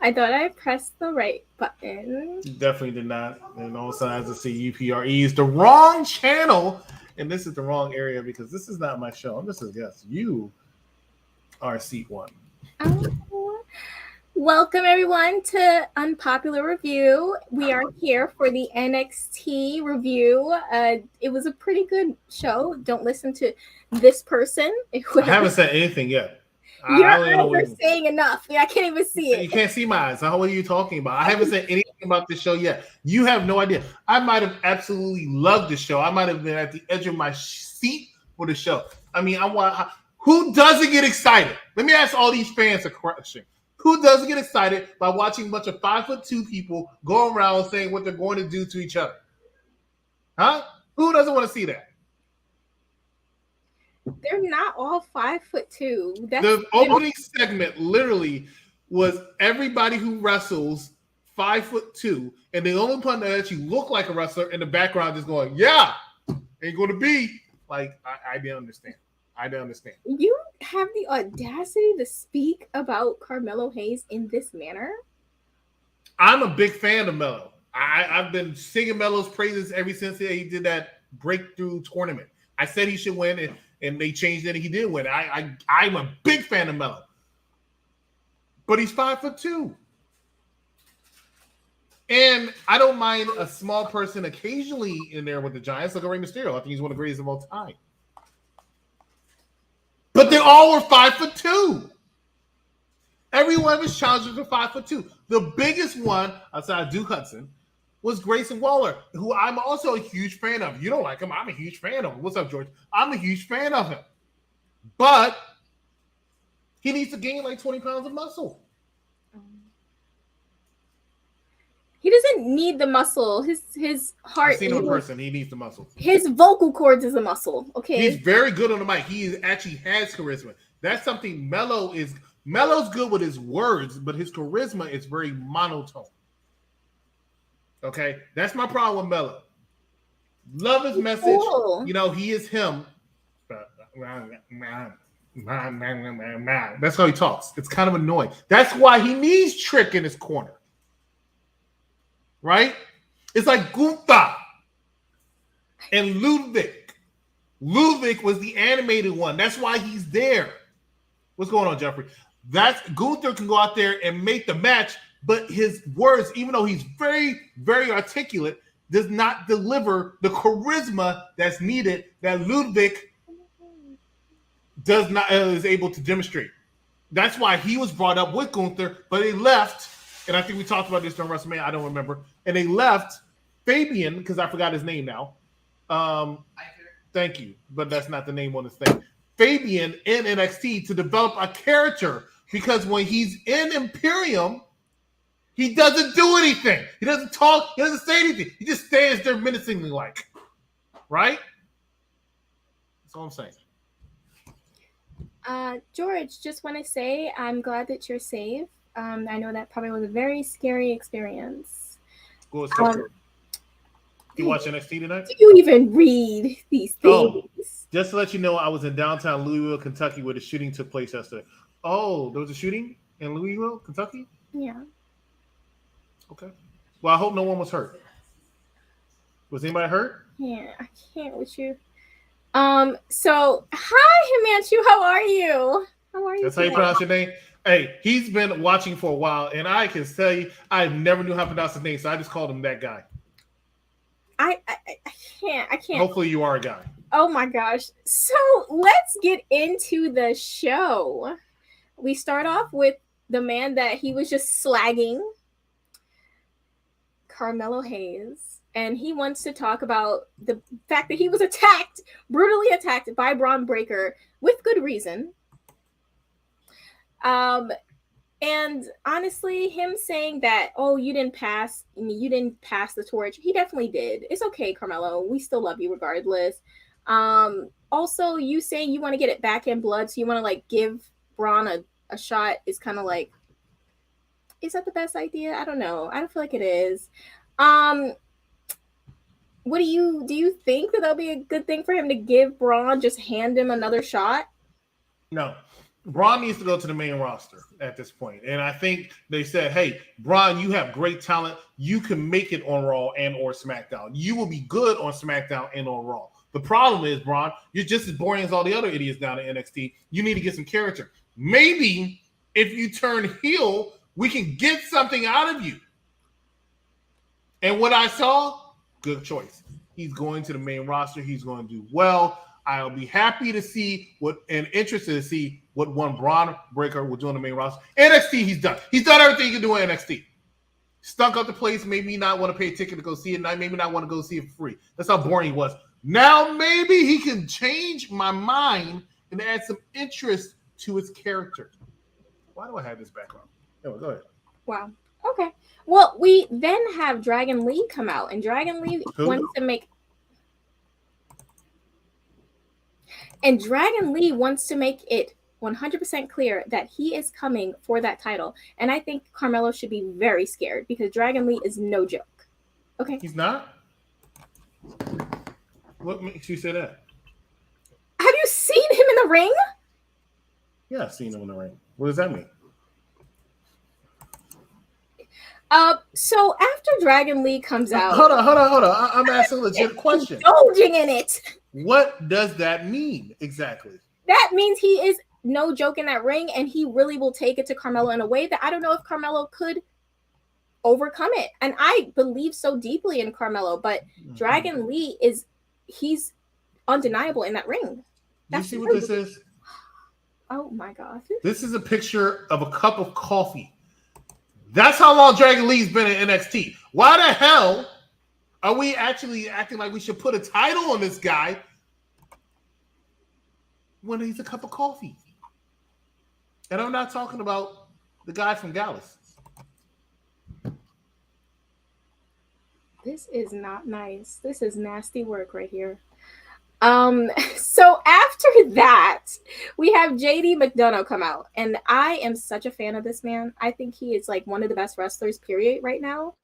I thought I pressed the right button. You definitely did not. And all of a sudden, I have to see UPRE is the wrong channel. And this is the wrong area because this is not my show. I'm just a guest. You are seat one. Oh. Welcome everyone to Unpopular Review. We are here for the NXT review. It was a pretty good show. Don't listen to this person. I haven't said anything yet. Your eyes are saying enough. I can't even see it. You can't see my eyes. What are you talking about? I haven't said anything about this show yet. You have no idea. I might have absolutely loved the show. I might have been at the edge of my seat for the show. I mean, who doesn't get excited? Let me ask all these fans a question. Who doesn't get excited by watching a bunch of 5'2" people go around saying what they're going to do to each other? Huh? Who doesn't want to see that? They're not all 5'2". The opening segment literally was everybody who wrestles 5'2", and the only one that actually looked like a wrestler in the background just going, "Yeah, ain't going to be like." I didn't understand. I didn't understand. You have the audacity to speak about Carmelo Hayes in this manner? I'm a big fan of Melo. I've been singing Melo's praises ever since he did that breakthrough tournament. I said he should win, and they changed it, and he did win. I'm a big fan of Melo. But he's 5'2". And I don't mind a small person occasionally in there with the Giants. Look at Rey Mysterio. I think he's one of the greatest of all time. But they all were 5'2". Every one of his challengers were 5'2". The biggest one, outside of Duke Hudson, was Grayson Waller, who I'm also a huge fan of. You don't like him. I'm a huge fan of him. What's up, George? I'm a huge fan of him. But he needs to gain like 20 pounds of muscle. He doesn't need the muscle. His heart. I've seen him in person. He needs the muscle. His vocal cords is a muscle. Okay. He's very good on the mic. He actually has charisma. That's something Melo's good with his words, but his charisma is very monotone. Okay, that's my problem with Melo. Love his message. Cool. You know, he is him. That's how he talks. It's kind of annoying. That's why he needs Trick in his corner. Right? It's like Gunther and Ludwig. Ludwig was the animated one. That's why he's there. What's going on, Jeffrey? That's Gunther can go out there and make the match, but his words, even though he's very, very articulate, does not deliver the charisma that's needed that Ludwig is able to demonstrate. That's why he was brought up with Gunther, but they left, and I think we talked about this during WrestleMania, I don't remember, and they left Fabian, because I forgot his name now. Thank you, but that's not the name on this thing. Fabian in NXT to develop a character, because when he's in Imperium, he doesn't do anything. He doesn't talk. He doesn't say anything. He just stands there menacingly like. Right? That's all I'm saying. George, just want to say I'm glad that you're safe. I know that probably was a very scary experience. You watch NXT tonight? Do you even read these things? Just to let you know, I was in downtown Louisville, Kentucky, where the shooting took place yesterday. Oh, there was a shooting in Louisville, Kentucky? Yeah. Okay. Well, I hope no one was hurt. Was anybody hurt? Yeah, I can't with you. So, hi, Himanshu. How are you? How are you? That's how you pronounce your name? Hey, he's been watching for a while, and I can tell you, I never knew how to pronounce his name, so I just called him that guy. I can't. Hopefully you are a guy. Oh my gosh. So let's get into the show. We start off with the man that he was just slagging, Carmelo Hayes. And he wants to talk about the fact that he was brutally attacked by Bron Breakker with good reason. And honestly, him saying that, oh, you didn't pass the torch. He definitely did. It's okay, Carmelo. We still love you regardless. Also, you saying you want to get it back in blood, so you want to like give Bron a shot is kind of like, is that the best idea? I don't know. I don't feel like it is. What do you think that that'll be a good thing for him to give Bron, just hand him another shot? No. Bron needs to go to the main roster at this point. And I think they said, hey, Bron, you have great talent. You can make it on Raw and or SmackDown. You will be good on SmackDown and on Raw. The problem is, Bron, you're just as boring as all the other idiots down at NXT. You need to get some character. Maybe if you turn heel, we can get something out of you. And what I saw, good choice. He's going to the main roster. He's going to do well. I'll be happy to see and interested to see what one Bron Breakker will do on the main roster. NXT, he's done. He's done everything he can do in NXT. Stunk up the place, made me not want to pay a ticket to go see it, and I maybe not want to go see it for free. That's how boring he was. Now maybe he can change my mind and add some interest to his character. Why do I have this background? Anyway, go ahead. Wow. Okay. Well, we then have Dragon Lee come out, and Dragon Lee wants to make it 100% clear that he is coming for that title. And I think Carmelo should be very scared because Dragon Lee is no joke. Okay. He's not? What makes you say that? Have you seen him in the ring? Yeah, I've seen him in the ring. What does that mean? So after Dragon Lee comes out... Hold on. I'm asking a legit question. Indulging in it. What does that mean exactly? That means he is no joke in that ring, and he really will take it to Carmelo in a way that I don't know if Carmelo could overcome it. And I believe so deeply in Carmelo, but Dragon Lee he's undeniable in that ring. You see what this is? Oh my God. This is a picture of a cup of coffee. That's how long Dragon Lee's been in NXT. Why the hell are we actually acting like we should put a title on this guy when he's a cup of coffee? And I'm not talking about the guy from Dallas. This is not nice. This is nasty work right here. So after that, we have JD McDonough come out, and I am such a fan of this man. I think he is like one of the best wrestlers, period, right now.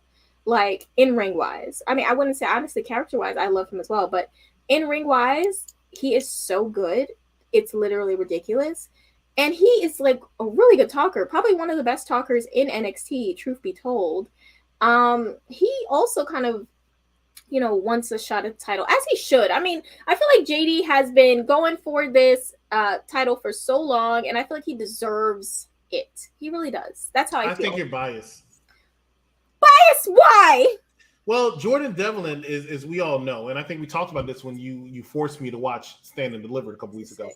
Like in ring wise. I mean, I wouldn't say honestly, character wise, I love him as well, but in ring wise, he is so good. It's literally ridiculous. And he is like a really good talker, probably one of the best talkers in NXT, truth be told. He also kind of, wants a shot at the title, as he should. I mean, I feel like JD has been going for this title for so long, and I feel like he deserves it. He really does. That's how I feel. I think you're biased. Biased? Why? Well, Jordan Devlin is, as we all know, and I think we talked about this when you forced me to watch Stand and Deliver a couple weeks ago.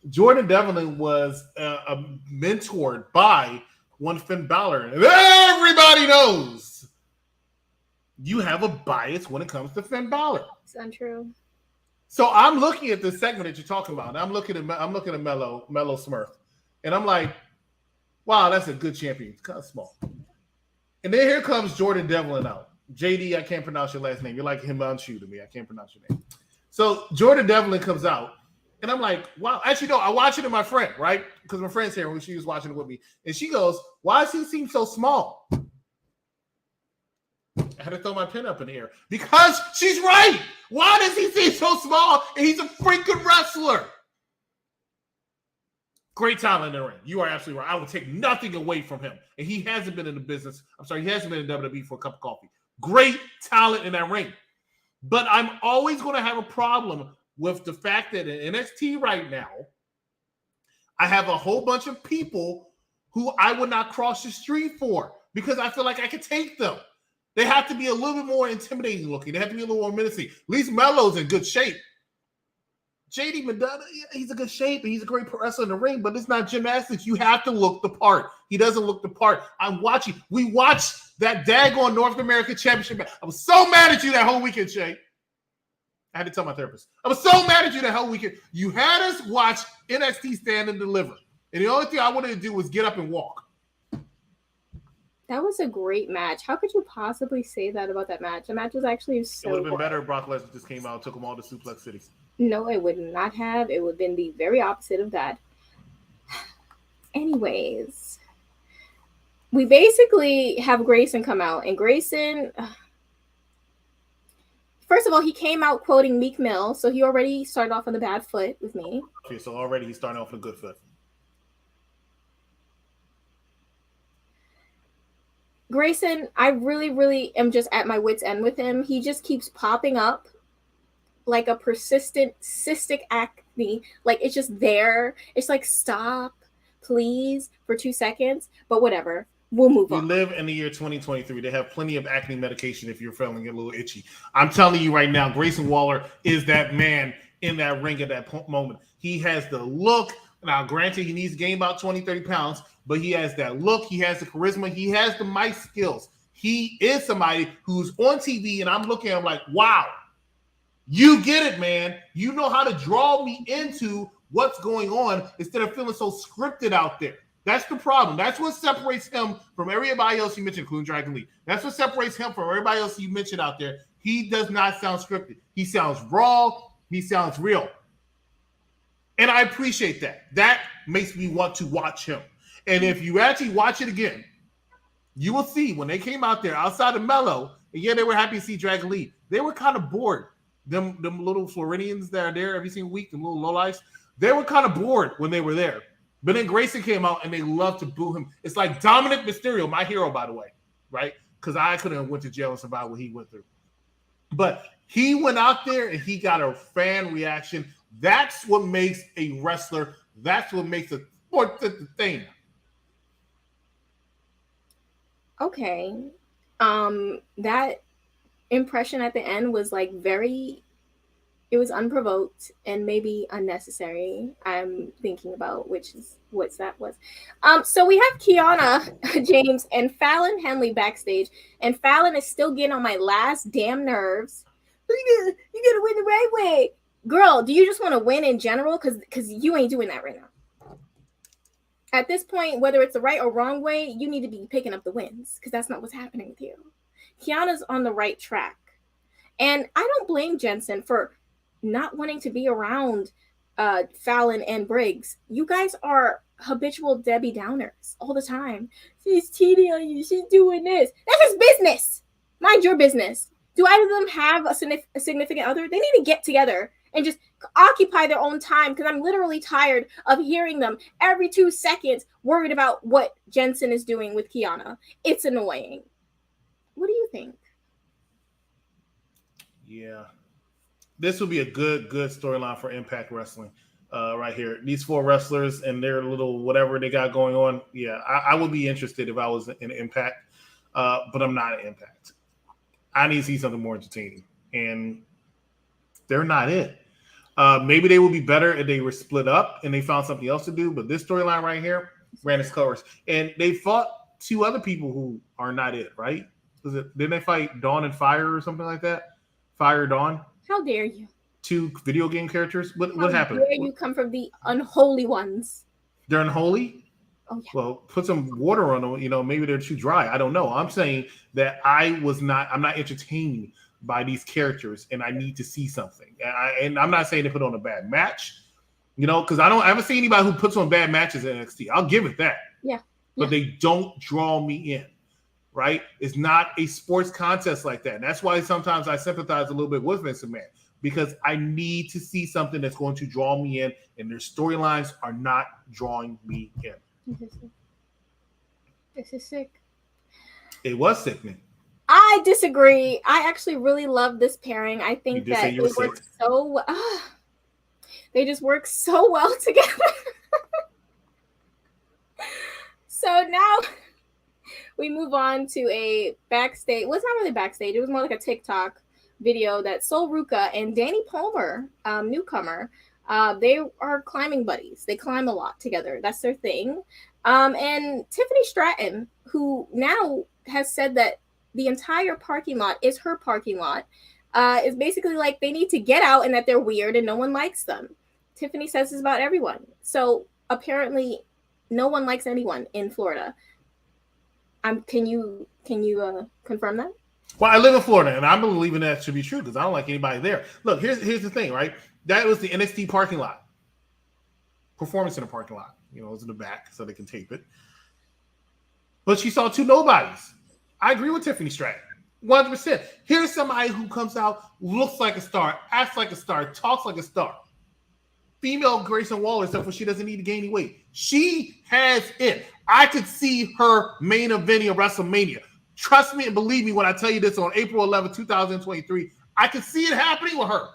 Jordan Devlin was mentored by one Finn Balor, and everybody knows you have a bias when it comes to Finn Balor. It's untrue. So I'm looking at this segment that you're talking about. And I'm looking at Mello Smurf, and I'm like, wow, that's a good champion. It's kind of small. And then here comes Jordan Devlin out. JD, I can't pronounce your last name. You're like Himanshu to me. I can't pronounce your name. So Jordan Devlin comes out, and I'm like, wow. Actually, no, I watch it with my friend, right? Because my friend's here when she was watching it with me. And she goes, why does he seem so small? I had to throw my pen up in the air because she's right. Why does he seem so small? And he's a freaking wrestler. Great talent in the ring. You are absolutely right. I would take nothing away from him. And he hasn't been in the business. He hasn't been in WWE for a cup of coffee. Great talent in that ring. But I'm always going to have a problem with the fact that in NXT right now, I have a whole bunch of people who I would not cross the street for because I feel like I could take them. They have to be a little bit more intimidating looking. They have to be a little more menacing. At least Melo's in good shape. JD McDonough, he's in good shape and he's a great wrestler in the ring, but it's not gymnastics. You have to look the part. He doesn't look the part. I'm watching. We watched that daggone North American Championship match. I was so mad at you that whole weekend, Shay. I had to tell my therapist. I was so mad at you that whole weekend. You had us watch NXT Stand and Deliver. And the only thing I wanted to do was get up and walk. That was a great match. How could you possibly say that about that match? The match was actually so It would have been better if Brock Lesnar just came out and took them all to Suplex City. No, it would not have. It would have been the very opposite of that. Anyways, we basically have Grayson come out. And Grayson, first of all, he came out quoting Meek Mill. So he already started off on the bad foot with me. Okay, so already he's starting off on a good foot. Grayson, I really, really am just at my wit's end with him. He just keeps popping up like a persistent cystic acne. Like it's just there. It's like, stop, please, for 2 seconds. But whatever. We'll move We on. live in the year 2023. They have plenty of acne medication if you're feeling a little itchy. I'm telling you right now, Grayson Waller is that man in that ring at that moment. He has the look. Now, granted, he needs to gain about 20, 30 pounds, but he has that look. He has the charisma. He has the mic skills. He is somebody who's on TV, and I'm looking at him like, wow, you get it, man. You know how to draw me into what's going on instead of feeling so scripted out there. That's the problem. That's what separates him from everybody else you mentioned, including Dragon Lee. That's what separates him from everybody else you mentioned out there. He does not sound scripted. He sounds raw. He sounds real. And I appreciate that. That makes me want to watch him. And if you actually watch it again, you will see when they came out there outside of Mello, and yeah, they were happy to see Dragon Lee. They were kind of bored. Them little Floridians that are there every single week, them little lowlifes, they were kind of bored when they were there. But then Grayson came out and they loved to boo him. It's like Dominic Mysterio, my hero, by the way, right? Because I couldn't have went to jail and survived what he went through. But he went out there and he got a fan reaction. That's what makes a wrestler. That's what makes a sport the thing. Okay. That impression at the end was like it was unprovoked and maybe unnecessary. I'm thinking about which is what that was. So we have Kiana James and Fallon Henley backstage, and Fallon is still getting on my last damn nerves. You gotta win the right way, girl. Do you just want to win in general? Because you ain't doing that right now. At this point, whether it's the right or wrong way, you need to be picking up the wins because that's not what's happening with you. Kiana's on the right track, and I don't blame Jensen for not wanting to be around Fallon and Briggs. You guys are habitual Debbie Downers all the time. She's cheating on you. She's doing this. That's his business. Mind your business. Do either of them have a significant other? They need to get together and just occupy their own time because I'm literally tired of hearing them every 2 seconds worried about what Jensen is doing with Kiana. It's annoying. What do you think? Yeah. This would be a good storyline for Impact Wrestling right here. These 4 wrestlers and their little whatever they got going on. Yeah, I would be interested if I was in Impact, but I'm not in Impact. I need to see something more entertaining, and they're not it. Maybe they would be better if they were split up and they found something else to do, but this storyline right here ran its course. And they fought 2 other people who are not it, right? Didn't they fight Dawn and Fire or something like that? Fire Dawn? How dare you? 2 video game characters? What happened? How dare you come from the unholy ones? They're unholy? Oh, yeah. Well, put some water on them. Maybe they're too dry. I don't know. I'm saying that I'm not entertained by these characters, and I need to see something. And I'm not saying they put on a bad match, because I haven't seen anybody who puts on bad matches in NXT. I'll give it that. Yeah. But they don't draw me in, right? It's not a sports contest like that. And that's why sometimes I sympathize a little bit with Vince McMahon, because I need to see something that's going to draw me in, and their storylines are not drawing me in. This is sick. It was sickening. I disagree. I actually really love this pairing. I think that they work so they just work so well together. So now we move on to a backstage. Well, it's not really backstage. It was more like a TikTok video that Sol Ruka and Danny Palmer, newcomer, they are climbing buddies. They climb a lot together. That's their thing. And Tiffany Stratton, who now has said that the entire parking lot is her parking lot, is basically like they need to get out and that they're weird and no one likes them. Tiffany says this about everyone. So apparently no one likes anyone in Florida. Can you confirm that? Well, I live in Florida, and I'm believing that should be true because I don't like anybody there. Look, here's the thing, right? That was the NXT parking lot. Performance in the parking lot. It was in the back so they can tape it. But she saw 2 nobodies. I agree with Tiffany Stratton. 100%. Here's somebody who comes out, looks like a star, acts like a star, talks like a star. Female Grayson Waller, except for she doesn't need to gain any weight. She has it. I could see her main eventing of WrestleMania. Trust me and believe me when I tell you this on April 11th, 2023. I can see it happening with her.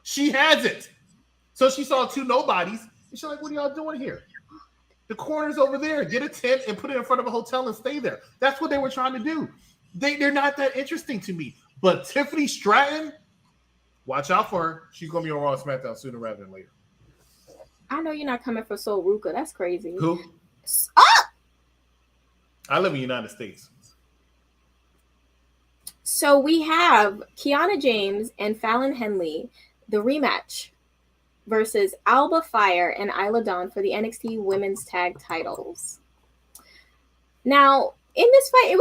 She has it. So she saw two nobodies, and she's like, what are y'all doing here? The corner's over there. Get a tent and put it in front of a hotel and stay there. That's what they were trying to do. They're not that interesting to me. But Tiffany Stratton, watch out for her. She's going to be on Raw and SmackDown sooner rather than later. I know you're not coming for Sol Ruka. That's crazy. Who? Ah! I live in the United States. So we have Kiana James and Fallon Henley, the rematch versus Alba Fire and Isla Dawn for the NXT Women's Tag Titles. Now, in this fight,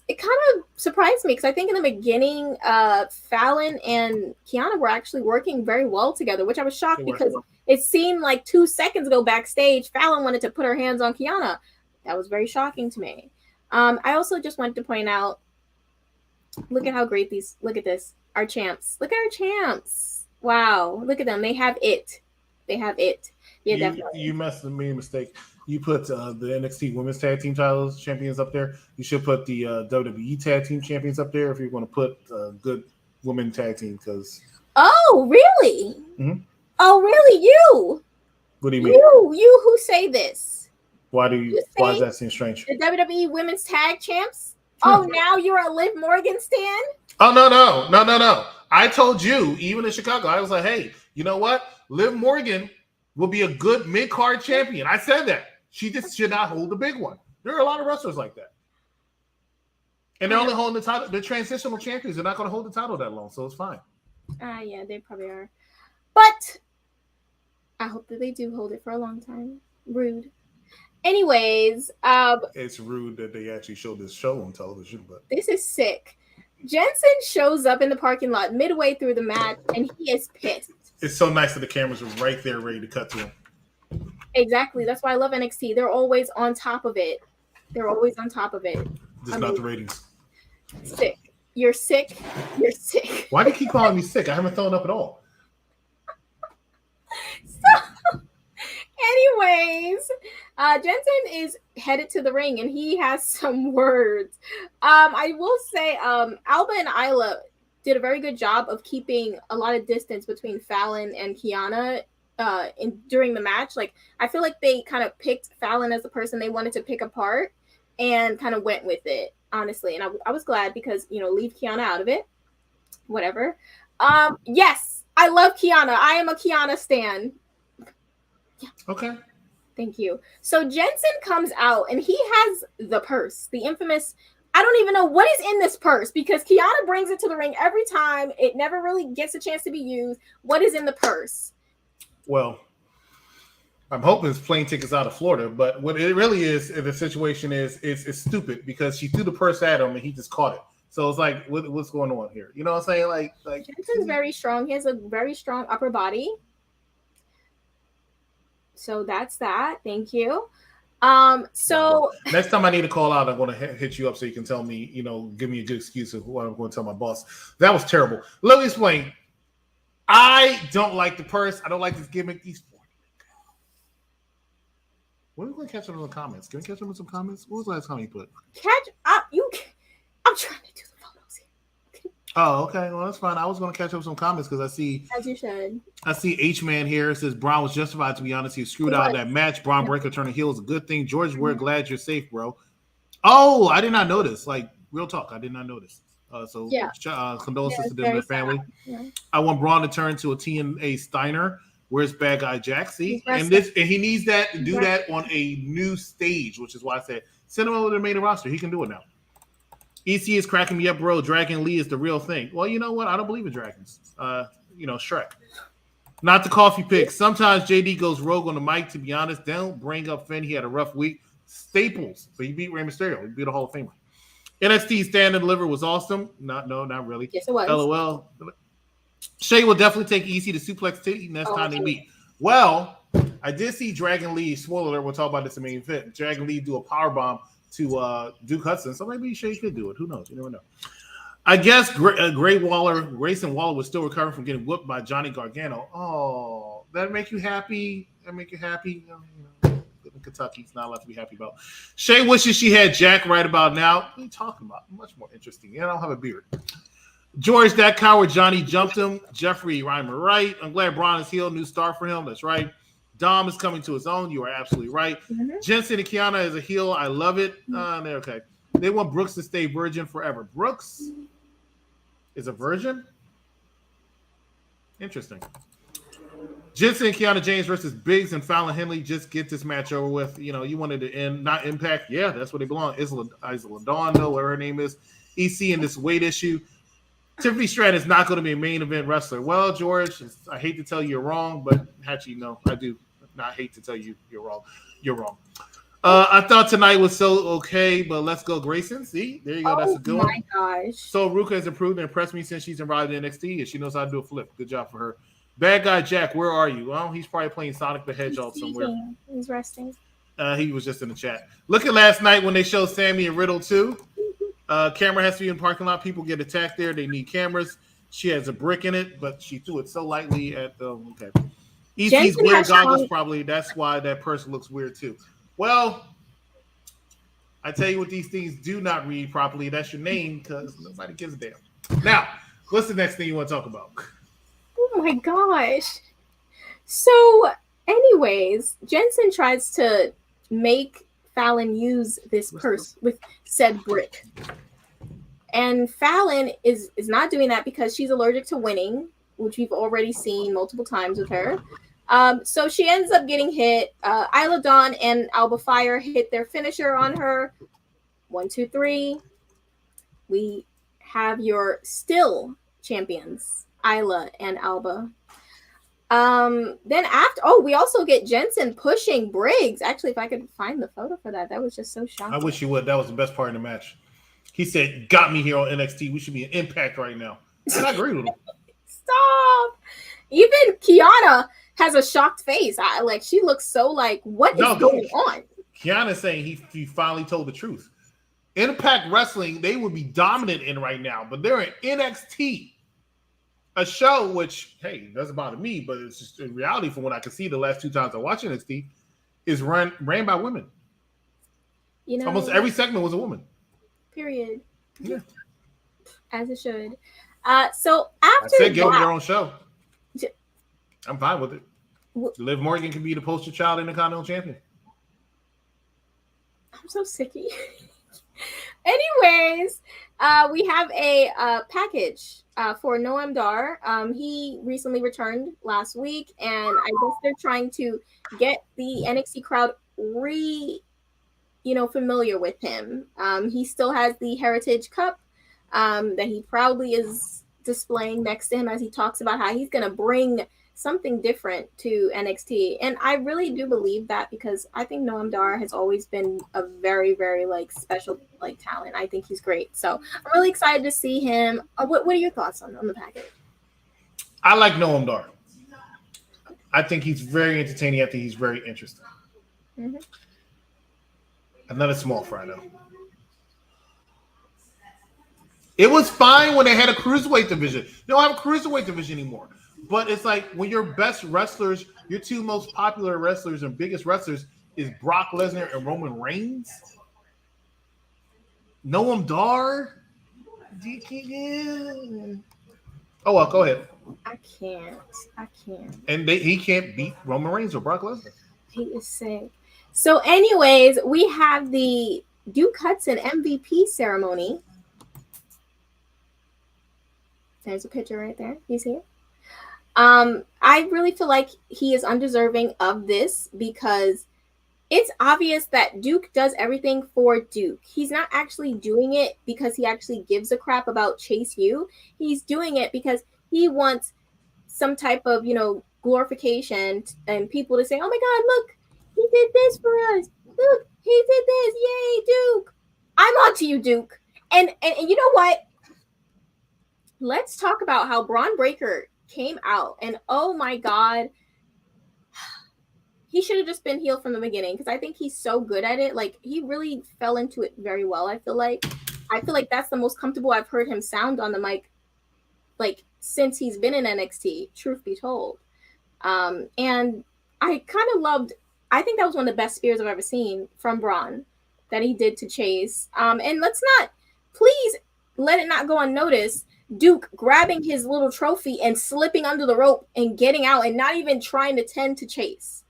it kind of surprised me because I think in the beginning, Fallon and Kiana were actually working very well together, which I was shocked because it seemed like 2 seconds ago backstage, Fallon wanted to put her hands on Kiana. That was very shocking to me. I also just wanted to point out, look at how great look at this, our champs. Look at our champs. Wow, look at them. They have it. Yeah, definitely. You made a mistake. You put the NXT Women's Tag Team Titles champions up there. You should put the WWE Tag Team champions up there if you're going to put good women tag team. Because oh, really? Mm-hmm. Oh, really? You? What do you mean? You who say this? Why does that seem strange? The WWE Women's Tag Champs? Oh, now you're a Liv Morgan stan? Oh, no. I told you, even in Chicago, I was like, hey, you know what? Liv Morgan will be a good mid-card champion. I said that. She just should not hold the big one. There are a lot of wrestlers like that. And they're only holding the title. They're transitional champions. They're not going to hold the title that long, so it's fine. Yeah, they probably are. But I hope that they do hold it for a long time. Rude. Anyways, it's rude that they actually showed this show on television, but this is sick. Jensen shows up in the parking lot midway through the match, and he is pissed. It's so nice that the cameras are right there ready to cut to him. Exactly. That's why I love NXT. They're always on top of it. Just not the ratings. Sick. You're sick. Why do you keep calling me sick? I haven't thrown up at all. So, anyways, Jensen is headed to the ring, and he has some words. I will say Alba and Isla did a very good job of keeping a lot of distance between Fallon and Kiana during the match. Like, I feel like they kind of picked Fallon as the person they wanted to pick apart and kind of went with it, honestly. And I was glad because, leave Kiana out of it. Whatever. Yes, I love Kiana. I am a Kiana stan. Yeah. Okay. Thank you. So Jensen comes out and he has the purse, the infamous. I don't even know what is in this purse because Kiana brings it to the ring every time. It never really gets a chance to be used. What is in the purse? Well, I'm hoping it's plane tickets out of Florida, but what it really is, the situation is, it's stupid because she threw the purse at him and he just caught it. So it's like, what's going on here? You know what I'm saying? Like Jensen's very strong. He has a very strong upper body. So that's that. Thank you. So next time I need to call out, I'm going to hit you up so you can tell me, give me a good excuse of what I'm going to tell my boss. That was terrible. Let me explain. I don't like the purse. I don't like this gimmick. When are we going to catch up on the comments? Can we catch up on some comments? What was the last comment you put? Catch up. I'm trying to do the photos here. Oh, okay. Well, that's fine. I was going to catch up with some comments because I see. As you should. I see H-Man here. It says Bron was justified, to be honest. He was screwed out of that match. Bron Breakker turning heel is a good thing. George, we're glad you're safe, bro. Oh, I did not notice. Like, real talk. I did not notice. Condolences to them and their family. Yeah. I want Braun to turn to a TNA Steiner. Where's Bad Guy Jack? See, and he needs that to do that on a new stage, which is why I said send him over to the main roster. He can do it now. EC is cracking me up, bro. Dragon Lee is the real thing. Well, you know what? I don't believe in dragons. Shrek. Not the coffee pick. Sometimes JD goes rogue on the mic. To be honest, don't bring up Finn. He had a rough week. Staples, but he beat Rey Mysterio. He beat a Hall of Famer. NXT Stand and Deliver was awesome. Not really. Yes, it was. LOL. Shay will definitely take EC to suplex T next time they meet. Well, I did see Dragon Lee. Spoiler alert. We'll talk about this in main event. Dragon Lee do a powerbomb to Duke Hudson. So maybe Shay could do it. Who knows? You never know. I guess Grayson Waller was still recovering from getting whooped by Johnny Gargano. Oh, that make you happy? That make you happy? Kentucky. He's not allowed to be happy about. Shay wishes she had Jack right about now. What are you talking about? Much more interesting. I don't have a beard. George, that coward Johnny jumped him. Jeffrey Reimer, right. I'm glad Bron is healed. New start for him. That's right. Dom is coming to his own. You are absolutely right. Mm-hmm. Jensen and Kiana is a heel. I love it. They're okay. They want Brooks to stay virgin forever. Brooks is a virgin? Interesting. Jensen and Kiana James versus Biggs and Fallon Henley. Just get this match over with. You know, you wanted to end, not Impact. Yeah, that's where they belong. Isla Dawn, whatever her name is. EC in this weight issue. Tiffany Stratton is not going to be a main event wrestler. Well, George, I hate to tell you you're wrong, but actually, no, I do not hate to tell you you're wrong. You're wrong. I thought tonight was so okay, but let's go Grayson. See, there you go. That's a good one. Oh my gosh. So Ruka has improved and impressed me since she's arrived in NXT, and she knows how to do a flip. Good job for her. Bad guy Jack, where are you? Well, he's probably playing Sonic the Hedgehog somewhere. He's resting. He was just in the chat. Look at last night when they showed Sammy and Riddle too. Camera has to be in the parking lot. People get attacked there. They need cameras. She has a brick in it, but she threw it so lightly at the okay. EC's weird goggles probably. That's why that person looks weird too. Well, I tell you what, these things do not read properly. That's your name because nobody gives a damn. Now, what's the next thing you want to talk about? Oh my gosh. So, anyways, Jensen tries to make Fallon use this purse with said brick. And Fallon is not doing that because she's allergic to winning, which we've already seen multiple times with her. So she ends up getting hit. Isla Dawn and Alba Fire hit their finisher on her. 1, 2, 3. We have your still champions, Isla and Alba. Then after, we also get Jensen pushing Briggs. Actually, if I could find the photo for that was just so shocking. I wish you would. That was the best part of the match. He said, "Got me here on NXT. We should be an Impact right now." And I agree with him. Stop. Even Kiana has a shocked face. She looks so like, what is going on? Kiana's saying he finally told the truth. Impact Wrestling, they would be dominant in right now, but they're in NXT. A show which, hey, doesn't bother me, but it's just in reality from what I can see the last 2 times I watched NXT, is ran by women. You know, almost every segment was a woman. Period. Yeah. As it should. So after I said get over your own show. I'm fine with it. Liv Morgan can be the poster child and the Continental Champion. I'm so sicky. Anyways, we have a package for Noam Dar. He recently returned last week, and I guess they're trying to get the NXT crowd familiar with him. He still has the Heritage Cup that he proudly is displaying next to him as he talks about how he's going to bring something different to NXT. And I really do believe that because I think Noam Dar has always been a very, very special talent. I think he's great. So I'm really excited to see him. What are your thoughts on the package? I like Noam Dar. I think he's very entertaining. I think he's very interesting. Mm-hmm. Another small fry though. It was fine when they had a cruiserweight division. They don't have a cruiserweight division anymore. But it's like when your best wrestlers, your 2 most popular wrestlers and biggest wrestlers is Brock Lesnar and Roman Reigns. Noam Dar. Oh, well, go ahead. I can't. And he can't beat Roman Reigns or Brock Lesnar. He is sick. So anyways, we have the Duke Hudson MVP ceremony. There's a picture right there. You see it? I really feel like he is undeserving of this because it's obvious that Duke does everything for Duke. He's not actually doing it because he actually gives a crap about Chase U. He's doing it because he wants some type of, glorification and people to say, "Oh my God, look, he did this for us. Look, he did this. Yay, Duke. I'm on to you, Duke." And you know what? Let's talk about how Bron Breakker came out and oh my God, he should have just been heel from the beginning because I think he's so good at it. He really fell into it very well. I feel like that's the most comfortable I've heard him sound on the mic since he's been in NXT, truth be told. And I kind of loved I think that was one of the best spears I've ever seen from Braun that he did to Chase. And let's not, please let it not go unnoticed. Duke grabbing his little trophy and slipping under the rope and getting out and not even trying to tend to Chase.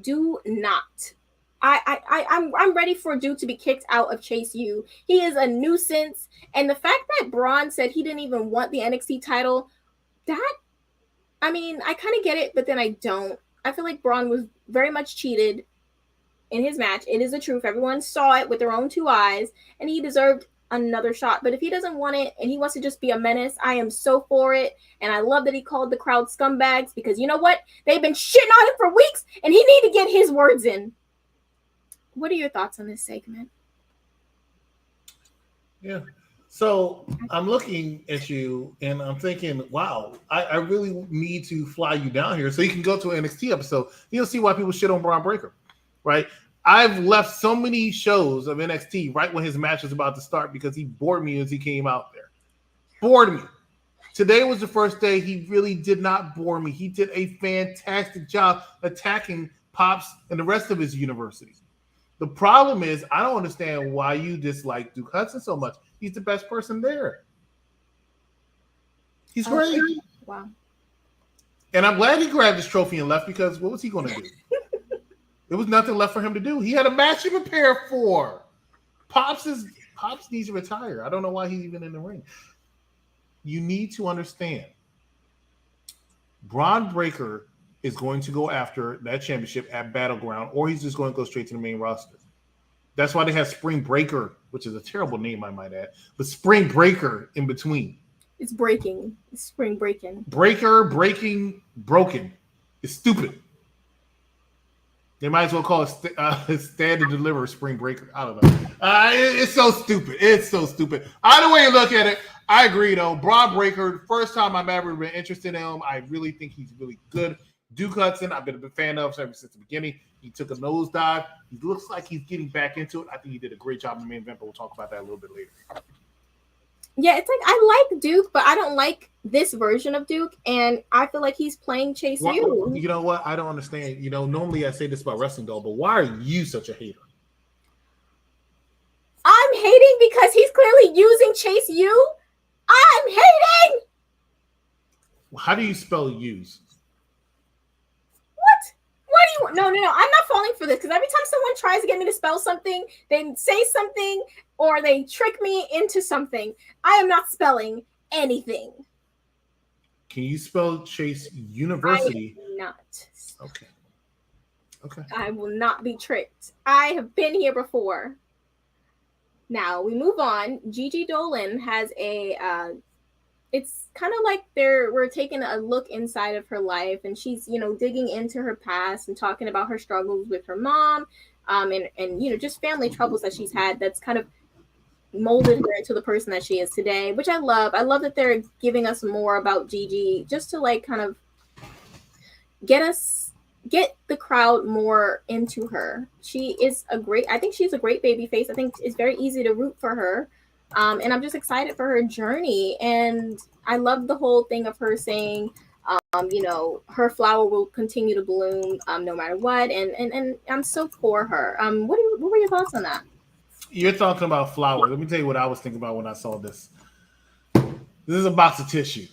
Do not. I'm ready for Duke to be kicked out of Chase U. He is a nuisance. And the fact that Braun said he didn't even want the NXT title, that, I mean, I kind of get it, but then I don't. I feel like Braun was very much cheated in his match. It is the truth. Everyone saw it with their own two eyes, and he deserved another shot. But if he doesn't want it and he wants to just be a menace, I am so for it. And I love that he called the crowd scumbags, because you know what? They've been shitting on him for weeks, and he need to get his words in. What are your thoughts on this segment? Yeah. So I'm looking at you and I'm thinking, wow, I really need to fly you down here so you can go to an NXT episode. You'll see why people shit on Bron Breakker, right? I've left so many shows of NXT right when his match was about to start because he bored me as he came out there. Bored me. Today was the first day he really did not bore me. He did a fantastic job attacking Pops and the rest of his university. The problem is, I don't understand why you dislike Duke Hudson so much. He's the best person there. He's great. Wow. And I'm glad he grabbed his trophy and left, because what was he going to do? There was nothing left for him to do. He had a match to prepare for. Pops needs to retire. I don't know why he's even in the ring. You need to understand. Bron Breakker is going to go after that championship at Battleground, or he's just going to go straight to the main roster. That's why they have Spring Breaker, which is a terrible name, I might add, but Spring Breaker in between. It's breaking. It's spring breaking. Breaker, breaking, broken. It's stupid. They might as well call it Stand and Deliver Spring Breaker. I don't know. It's so stupid. It's so stupid. Either way you look at it, I agree, though. Bron Breakker, first time I've ever been interested in him. I really think he's really good. Duke Hudson, I've been a big fan of ever since the beginning. He took a nosedive. He looks like he's getting back into it. I think he did a great job in the main event, but we'll talk about that a little bit later. Yeah, it's like I like Duke, but I don't like this version of Duke, and I feel like he's playing Chase U. You know what? I don't understand. You know, normally I say this about wrestling, though, but why are you such a hater? I'm hating because he's clearly using Chase U. I'm hating. How do you spell use? What do you? No. I'm not falling for this, because every time someone tries to get me to spell something, they say something or they trick me into something. I am not spelling anything. Can you spell Chase University? I am not. Okay. I will not be tricked. I have been here before. Now we move on. Gigi Dolan has a it's kind of like we're taking a look inside of her life, and she's, digging into her past and talking about her struggles with her mom, and just family troubles that she's had that's kind of molded her into the person that she is today, which I love. I love that they're giving us more about Gigi, just to like kind of get the crowd more into her. I think she's a great baby face. I think it's very easy to root for her. And I'm just excited for her journey. And I love the whole thing of her saying, her flower will continue to bloom no matter what. And I'm so for her. What were your thoughts on that? You're talking about flowers. Let me tell you what I was thinking about when I saw this. This is a box of tissue.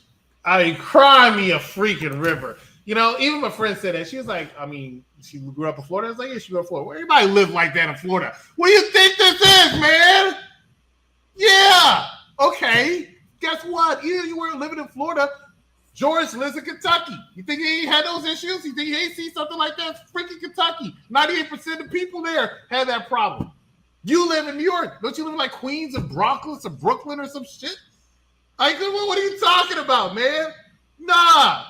I mean, cry me a freaking river. Even my friend said that. She was like, she grew up in Florida. I was like, yeah, she grew up in Florida. Where everybody live like that in Florida? What do you think this is, man? Yeah. Okay. Guess what? You were living in Florida. George lives in Kentucky. You think he ain't had those issues? You think he ain't seen something like that? It's freaking Kentucky. 98% of the people there have that problem. You live in New York. Don't you live in like Queens or Bronx or Brooklyn or some shit? Like, what are you talking about, man? Nah.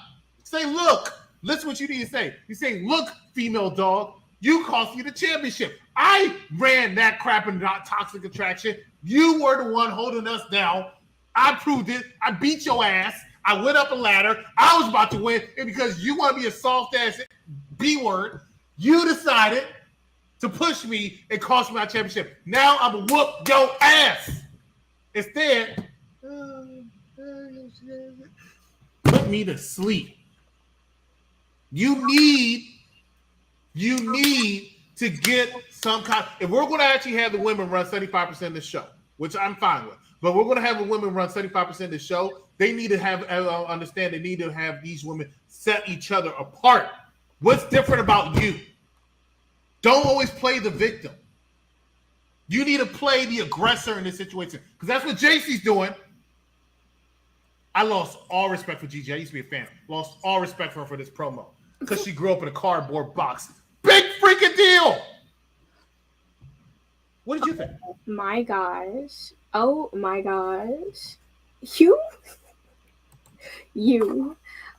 Say, look. Listen what you need to say. You say, look, female dog, you cost me the championship. I ran that crap and not toxic attraction. You were the one holding us down. I proved it. I beat your ass. I went up a ladder. I was about to win. And because you want to be a soft ass B word, you decided to push me and cost me my championship. Now I'm going to whoop your ass. Instead, put me to sleep. You need You need to get some kind. If we're going to actually have the women run 75% of the show, which I'm fine with, but we're going to have the women run 75% of the show, they need to have understand. They need to have these women set each other apart. What's different about you? Don't always play the victim. You need to play the aggressor in this situation because that's what JC's doing. I lost all respect for Gigi. I used to be a fan. Lost all respect for her for this promo because she grew up in a cardboard box. Big freaking deal. What did you think? My gosh. Oh my gosh. You.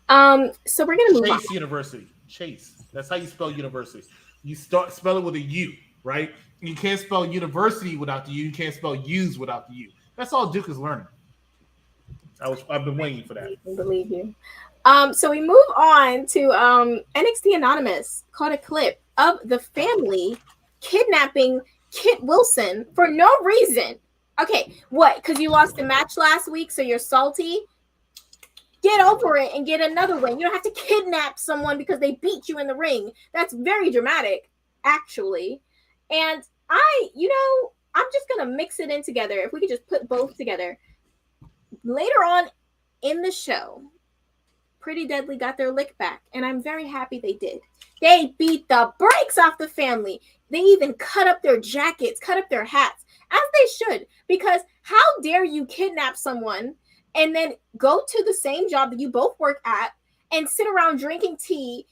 So we're gonna move Chase on. University. Chase. That's how you spell university. You spell it with a U, right? You can't spell university without the U. You can't spell U's without the U. That's all Duke is learning. I've been waiting for that. I believe you. So we move on to NXT Anonymous caught a clip of the family kidnapping Kit Wilson for no reason. Okay, what? Because you lost the match last week, so you're salty? Get over it and get another win. You don't have to kidnap someone because they beat you in the ring. That's very dramatic, actually. And I'm just going to mix it in together. If we could just put both together. Later on in the show, Pretty Deadly got their lick back, and I'm very happy they did. They beat the brakes off the family. They even cut up their jackets, cut up their hats, as they should, because how dare you kidnap someone and then go to the same job that you both work at and sit around drinking tea,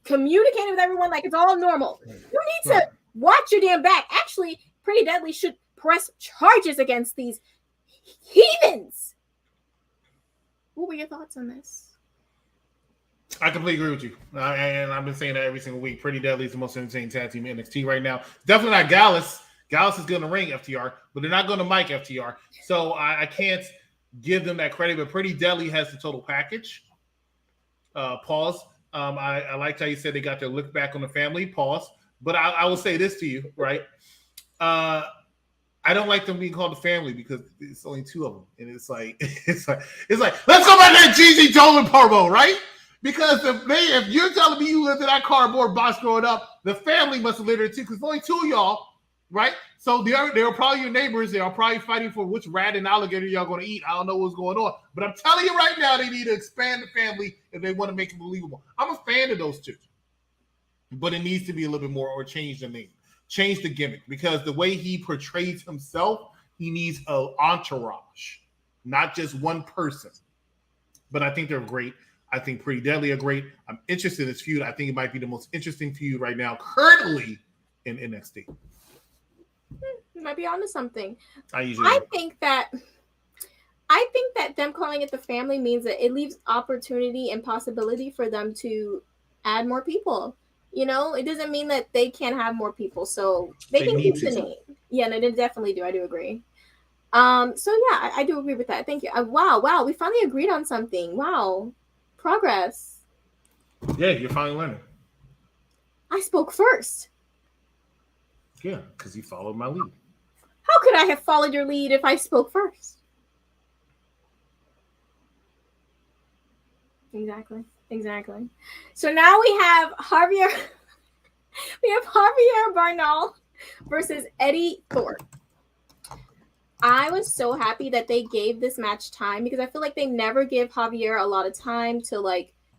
communicating with everyone like it's all normal. You need to watch your damn back. Actually, Pretty Deadly should press charges against these heathens. What were your thoughts on this? I completely agree with you. And I've been saying that every single week. Pretty Deadly is the most entertaining tag team in NXT right now. Definitely not Gallus. Gallus is going to ring FTR, but they're not going to mic FTR. So I can't give them that credit, but Pretty Deadly has the total package. Pause. I liked how you said they got their look back on the family. Pause. But I will say this to you, right? I don't like them being called the family because it's only two of them, and it's like let's go back to that Gigi Dolan promo, right? Because if you're telling me you lived in that cardboard box growing up, the family must have lived there too. Because only two of y'all, right? So they're probably your neighbors. They are probably fighting for which rat and alligator y'all going to eat. I don't know what's going on, but I'm telling you right now, they need to expand the family if they want to make it believable. I'm a fan of those two, but it needs to be a little bit more or change the name. Change the gimmick because the way he portrays himself, he needs an entourage, not just one person. But I think they're great. I think Pretty Deadly are great. I'm interested in this feud. I think it might be the most interesting feud right now, currently in NXT. You might be onto something. I think that them calling it the family means that it leaves opportunity and possibility for them to add more people. You know, it doesn't mean that they can't have more people, so they can keep the name. Yeah, no, they definitely do. I do agree. So yeah, I do agree with that. Thank you. Wow, we finally agreed on something. Wow, progress. Yeah, you're finally learning. I spoke first. Yeah, because you followed my lead. How could I have followed your lead if I spoke first? Exactly. So now we have Javier Bernal versus Eddie Thorpe. I was so happy that they gave this match time because I feel like they never give Javier a lot of time to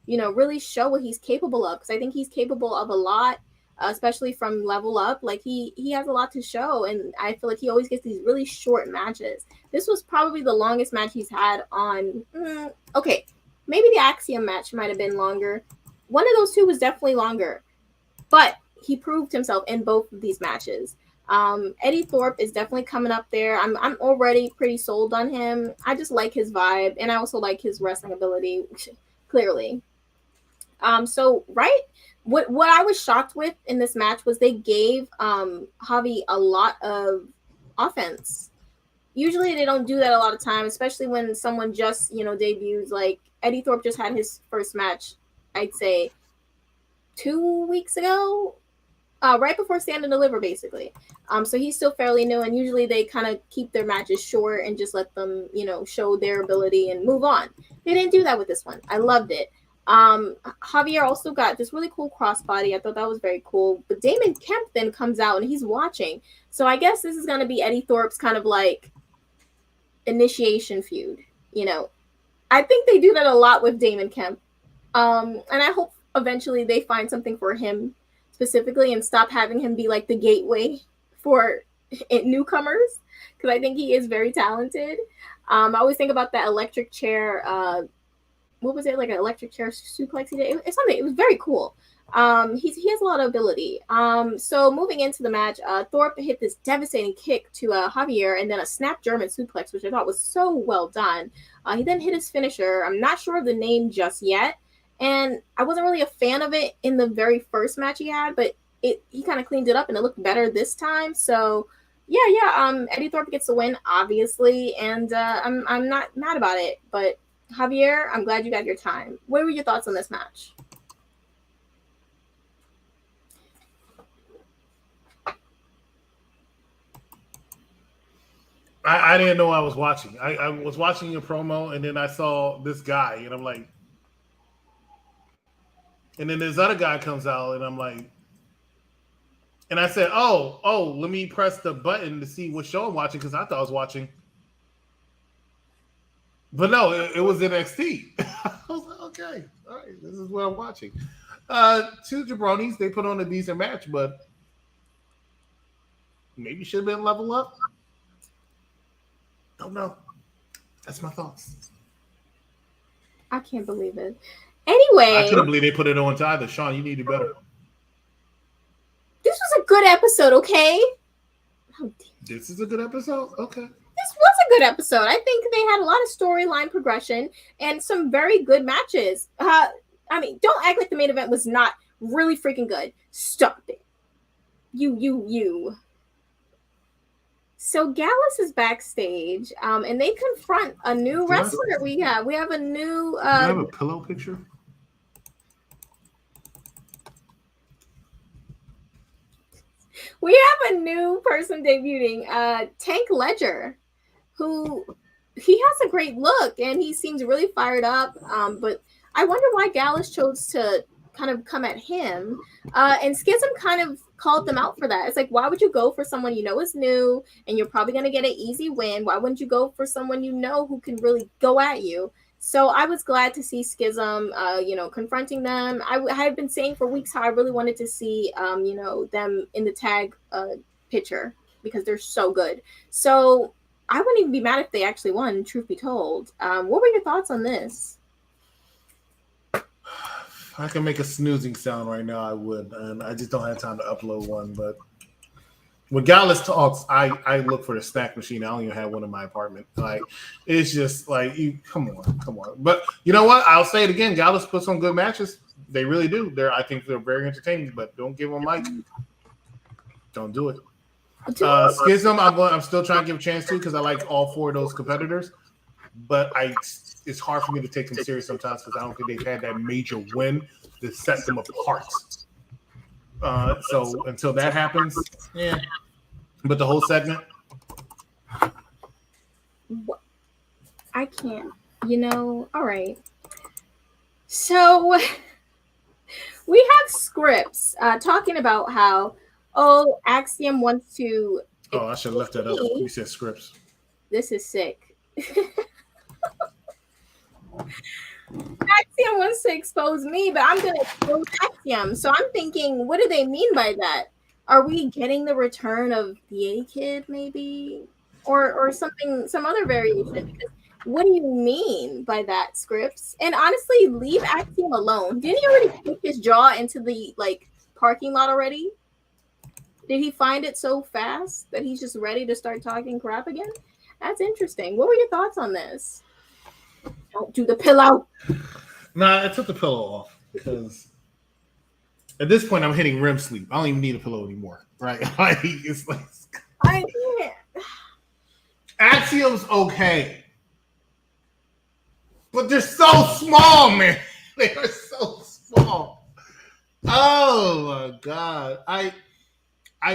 really show what he's capable of. Because I think he's capable of a lot, especially from Level Up. Like he has a lot to show, and I feel like he always gets these really short matches. This was probably the longest match he's had on. Okay. Maybe the Axiom match might have been longer. One of those two was definitely longer. But he proved himself in both of these matches. Eddie Thorpe is definitely coming up there. I'm already pretty sold on him. I just like his vibe, and I also like his wrestling ability, clearly. So what I was shocked with in this match was they gave Javi a lot of offense. Usually they don't do that a lot of time, especially when someone just, debuts. Like Eddie Thorpe just had his first match, I'd say 2 weeks ago, right before Stand and Deliver, basically. So he's still fairly new, and usually they kind of keep their matches short and just let them, show their ability and move on. They didn't do that with this one. I loved it. Javier also got this really cool crossbody. I thought that was very cool. But Damon Kemp then comes out and he's watching. So I guess this is going to be Eddie Thorpe's kind of like initiation feud. I think they do that a lot with Damon Kemp. And I hope eventually they find something for him specifically and stop having him be like the gateway for newcomers, because I think he is very talented. I always think about that electric chair. What was it, like an electric chair suplex he did? It's something. It was very cool. He has a lot of ability. So moving into the match, Thorpe hit this devastating kick to Javier, and then a snap German suplex, which I thought was so well done. He then hit his finisher. I'm not sure of the name just yet, and I wasn't really a fan of it in the very first match he had, but he kind of cleaned it up and it looked better this time. So yeah. Eddie Thorpe gets the win, obviously, and I'm not mad about it. But Javier, I'm glad you got your time. What were your thoughts on this match? I didn't know I was watching. I was watching your promo, and then I saw this guy, and I'm like, and then this other guy comes out, and I'm like, and I said, oh, let me press the button to see what show I'm watching, because I thought I was watching. But no, it was NXT. I was like, okay, all right, this is what I'm watching. Two jabronis, they put on a decent match, but maybe should have been level up. Don't know. That's my thoughts. I can't believe it. Anyway, I couldn't believe they put it on either. Sean, you needed better. This was a good episode, okay? This is a good episode? Okay. This was a good episode. I think they had a lot of storyline progression and some very good matches. I mean, don't act like the main event was not really freaking good. Stop it. You. So Gallus is backstage, and they confront a new wrestler. We have a new. Do you have a pillow picture? We have a new person debuting, Tank Ledger, who he has a great look and he seems really fired up. But I wonder why Gallus chose to kind of come at him. And Schism kind of called them out for that. It's like, why would you go for someone you know is new and you're probably going to get an easy win? Why wouldn't you go for someone you know who can really go at you? So I was glad to see Schism, confronting them. I had been saying for weeks how I really wanted to see, them in the tag picture because they're so good. So I wouldn't even be mad if they actually won, truth be told. What were your thoughts on this? I can make a snoozing sound right now, I would. And I just don't have time to upload one. But when Gallus talks, I look for the snack machine. I don't even have one in my apartment. Like, it's just like, come on. But you know what? I'll say it again. Gallus puts on good matches. They really do. I think they're very entertaining, but don't give them mic. Don't do it. Schism, I'm still trying to give a chance to because I like all four of those competitors. But it's hard for me to take them serious sometimes because I don't think they've had that major win to set them apart. So until that happens, yeah. But the whole segment, I can't. All right. So we have Scripps talking about how Axiom wants to. I should have left that up. You said Scripps. This is sick. Axiom wants to expose me, but I'm going to expose Axiom. So I'm thinking, what do they mean by that? Are we getting the return of the A-Kid, maybe? Or something, some other variation? Because what do you mean by that, Scripps? And honestly, leave Axiom alone. Didn't he already kick his jaw into the, parking lot already? Did he find it so fast that he's just ready to start talking crap again? That's interesting. What were your thoughts on this? Don't do the pillow. Nah, I took the pillow off because at this point I'm hitting REM sleep. I don't even need a pillow anymore, right? It's like I can't. Axiom's okay, but they're so small, man. They are so small. Oh my god, I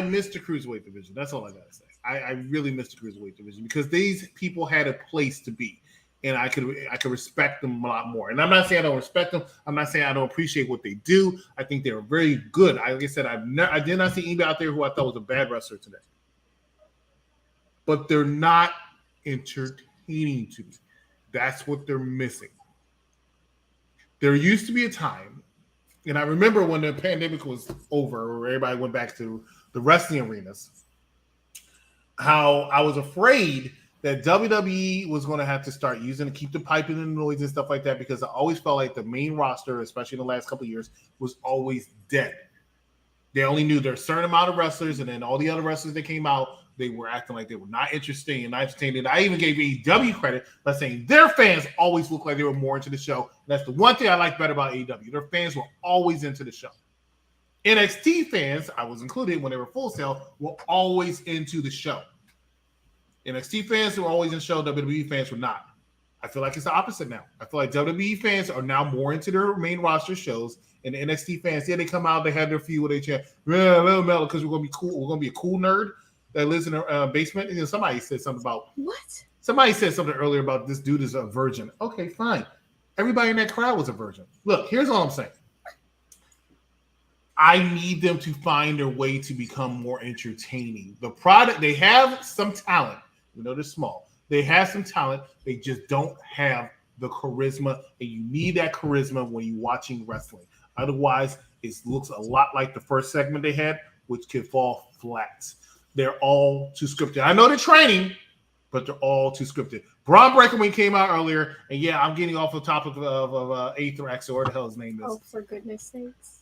missed the cruiserweight division. That's all I gotta say. I really missed the cruiserweight division because these people had a place to be. and I could respect them a lot more. And I'm not saying I don't respect them. I'm not saying I don't appreciate what they do. I think they're very good. Like I said, I did not see anybody out there who I thought was a bad wrestler today, but they're not entertaining to me. That's what they're missing. There used to be a time, and I remember when the pandemic was over, where everybody went back to the wrestling arenas, how I was afraid that WWE was going to have to start using to keep the piping and the noise and stuff like that, because I always felt like the main roster, especially in the last couple of years, was always dead. They only knew their certain amount of wrestlers, and then all the other wrestlers that came out, they were acting like they were not interesting and not entertaining. I even gave AEW credit by saying their fans always looked like they were more into the show. And that's the one thing I like better about AEW. Their fans were always into the show. NXT fans, I was included when they were Full Sail, were always into the show. NXT fans were always in the show. WWE fans were not. I feel like it's the opposite now. I feel like WWE fans are now more into their main roster shows, and the NXT fans, they come out, they have their feud with each other, because we're gonna be cool. We're gonna be a cool nerd that lives in a basement. You know, somebody said something about what? Somebody said something earlier about this dude is a virgin. Okay, fine. Everybody in that crowd was a virgin. Look, here's all I'm saying. I need them to find their way to become more entertaining. The product, they have some talent. We know they're small. They have some talent. They just don't have the charisma, and you need that charisma when you're watching wrestling. Otherwise, it looks a lot like the first segment they had, which could fall flat. They're all too scripted. I know they're training, but they're all too scripted. Bron Breakker, when he came out earlier, and yeah, I'm getting off the topic of Athrax, or what the hell his name is. Oh, for goodness sakes.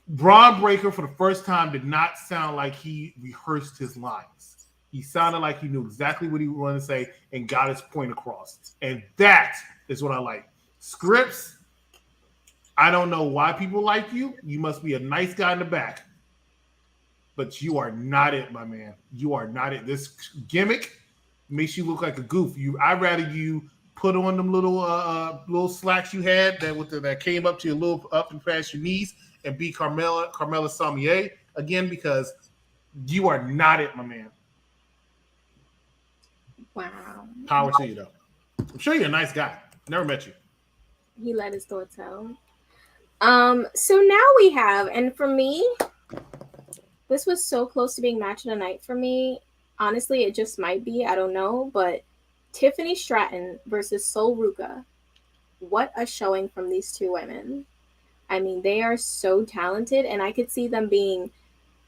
Bron Breakker, for the first time, did not sound like he rehearsed his lines. He sounded like he knew exactly what he wanted to say and got his point across. And that is what I like. Scripts, I don't know why people like you. You must be a nice guy in the back. But you are not it, my man. You are not it. This gimmick makes you look like a goof. I'd rather you put on them little slacks you had that came up to your little up and past your knees and be Carmella Sommier again, because you are not it, my man. Wow. Power to you, though. I'm sure you're a nice guy. Never met you. He let his thoughts out. So now we have, and for me, this was so close to being match of the night for me. Honestly, it just might be. I don't know. But Tiffany Stratton versus Sol Ruca. What a showing from these two women. I mean, they are so talented, and I could see them being,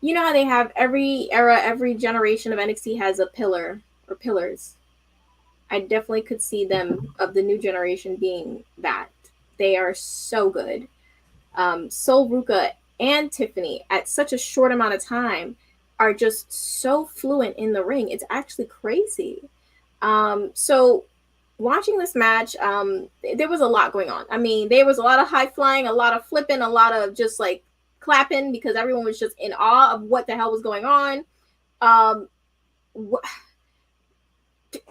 you know how they have every era, every generation of NXT has a pillar or pillars. I definitely could see them of the new generation being that. They are so good. Sol Ruca and Tiffany at such a short amount of time are just so fluent in the ring. It's actually crazy. So watching this match, there was a lot going on. I mean, there was a lot of high flying, a lot of flipping, a lot of just like clapping, because everyone was just in awe of what the hell was going on.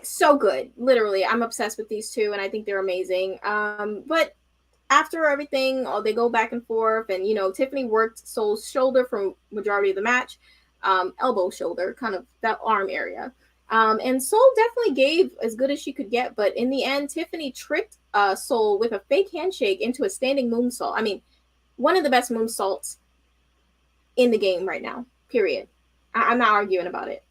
So good. Literally, I'm obsessed with these two, and I think they're amazing. But after everything, they go back and forth, and Tiffany worked Sol's shoulder for majority of the match, elbow, shoulder, kind of that arm area. And Sol definitely gave as good as she could get, but in the end, Tiffany tricked Sol with a fake handshake into a standing moonsault. I mean, one of the best moonsaults in the game right now, period. I'm not arguing about it.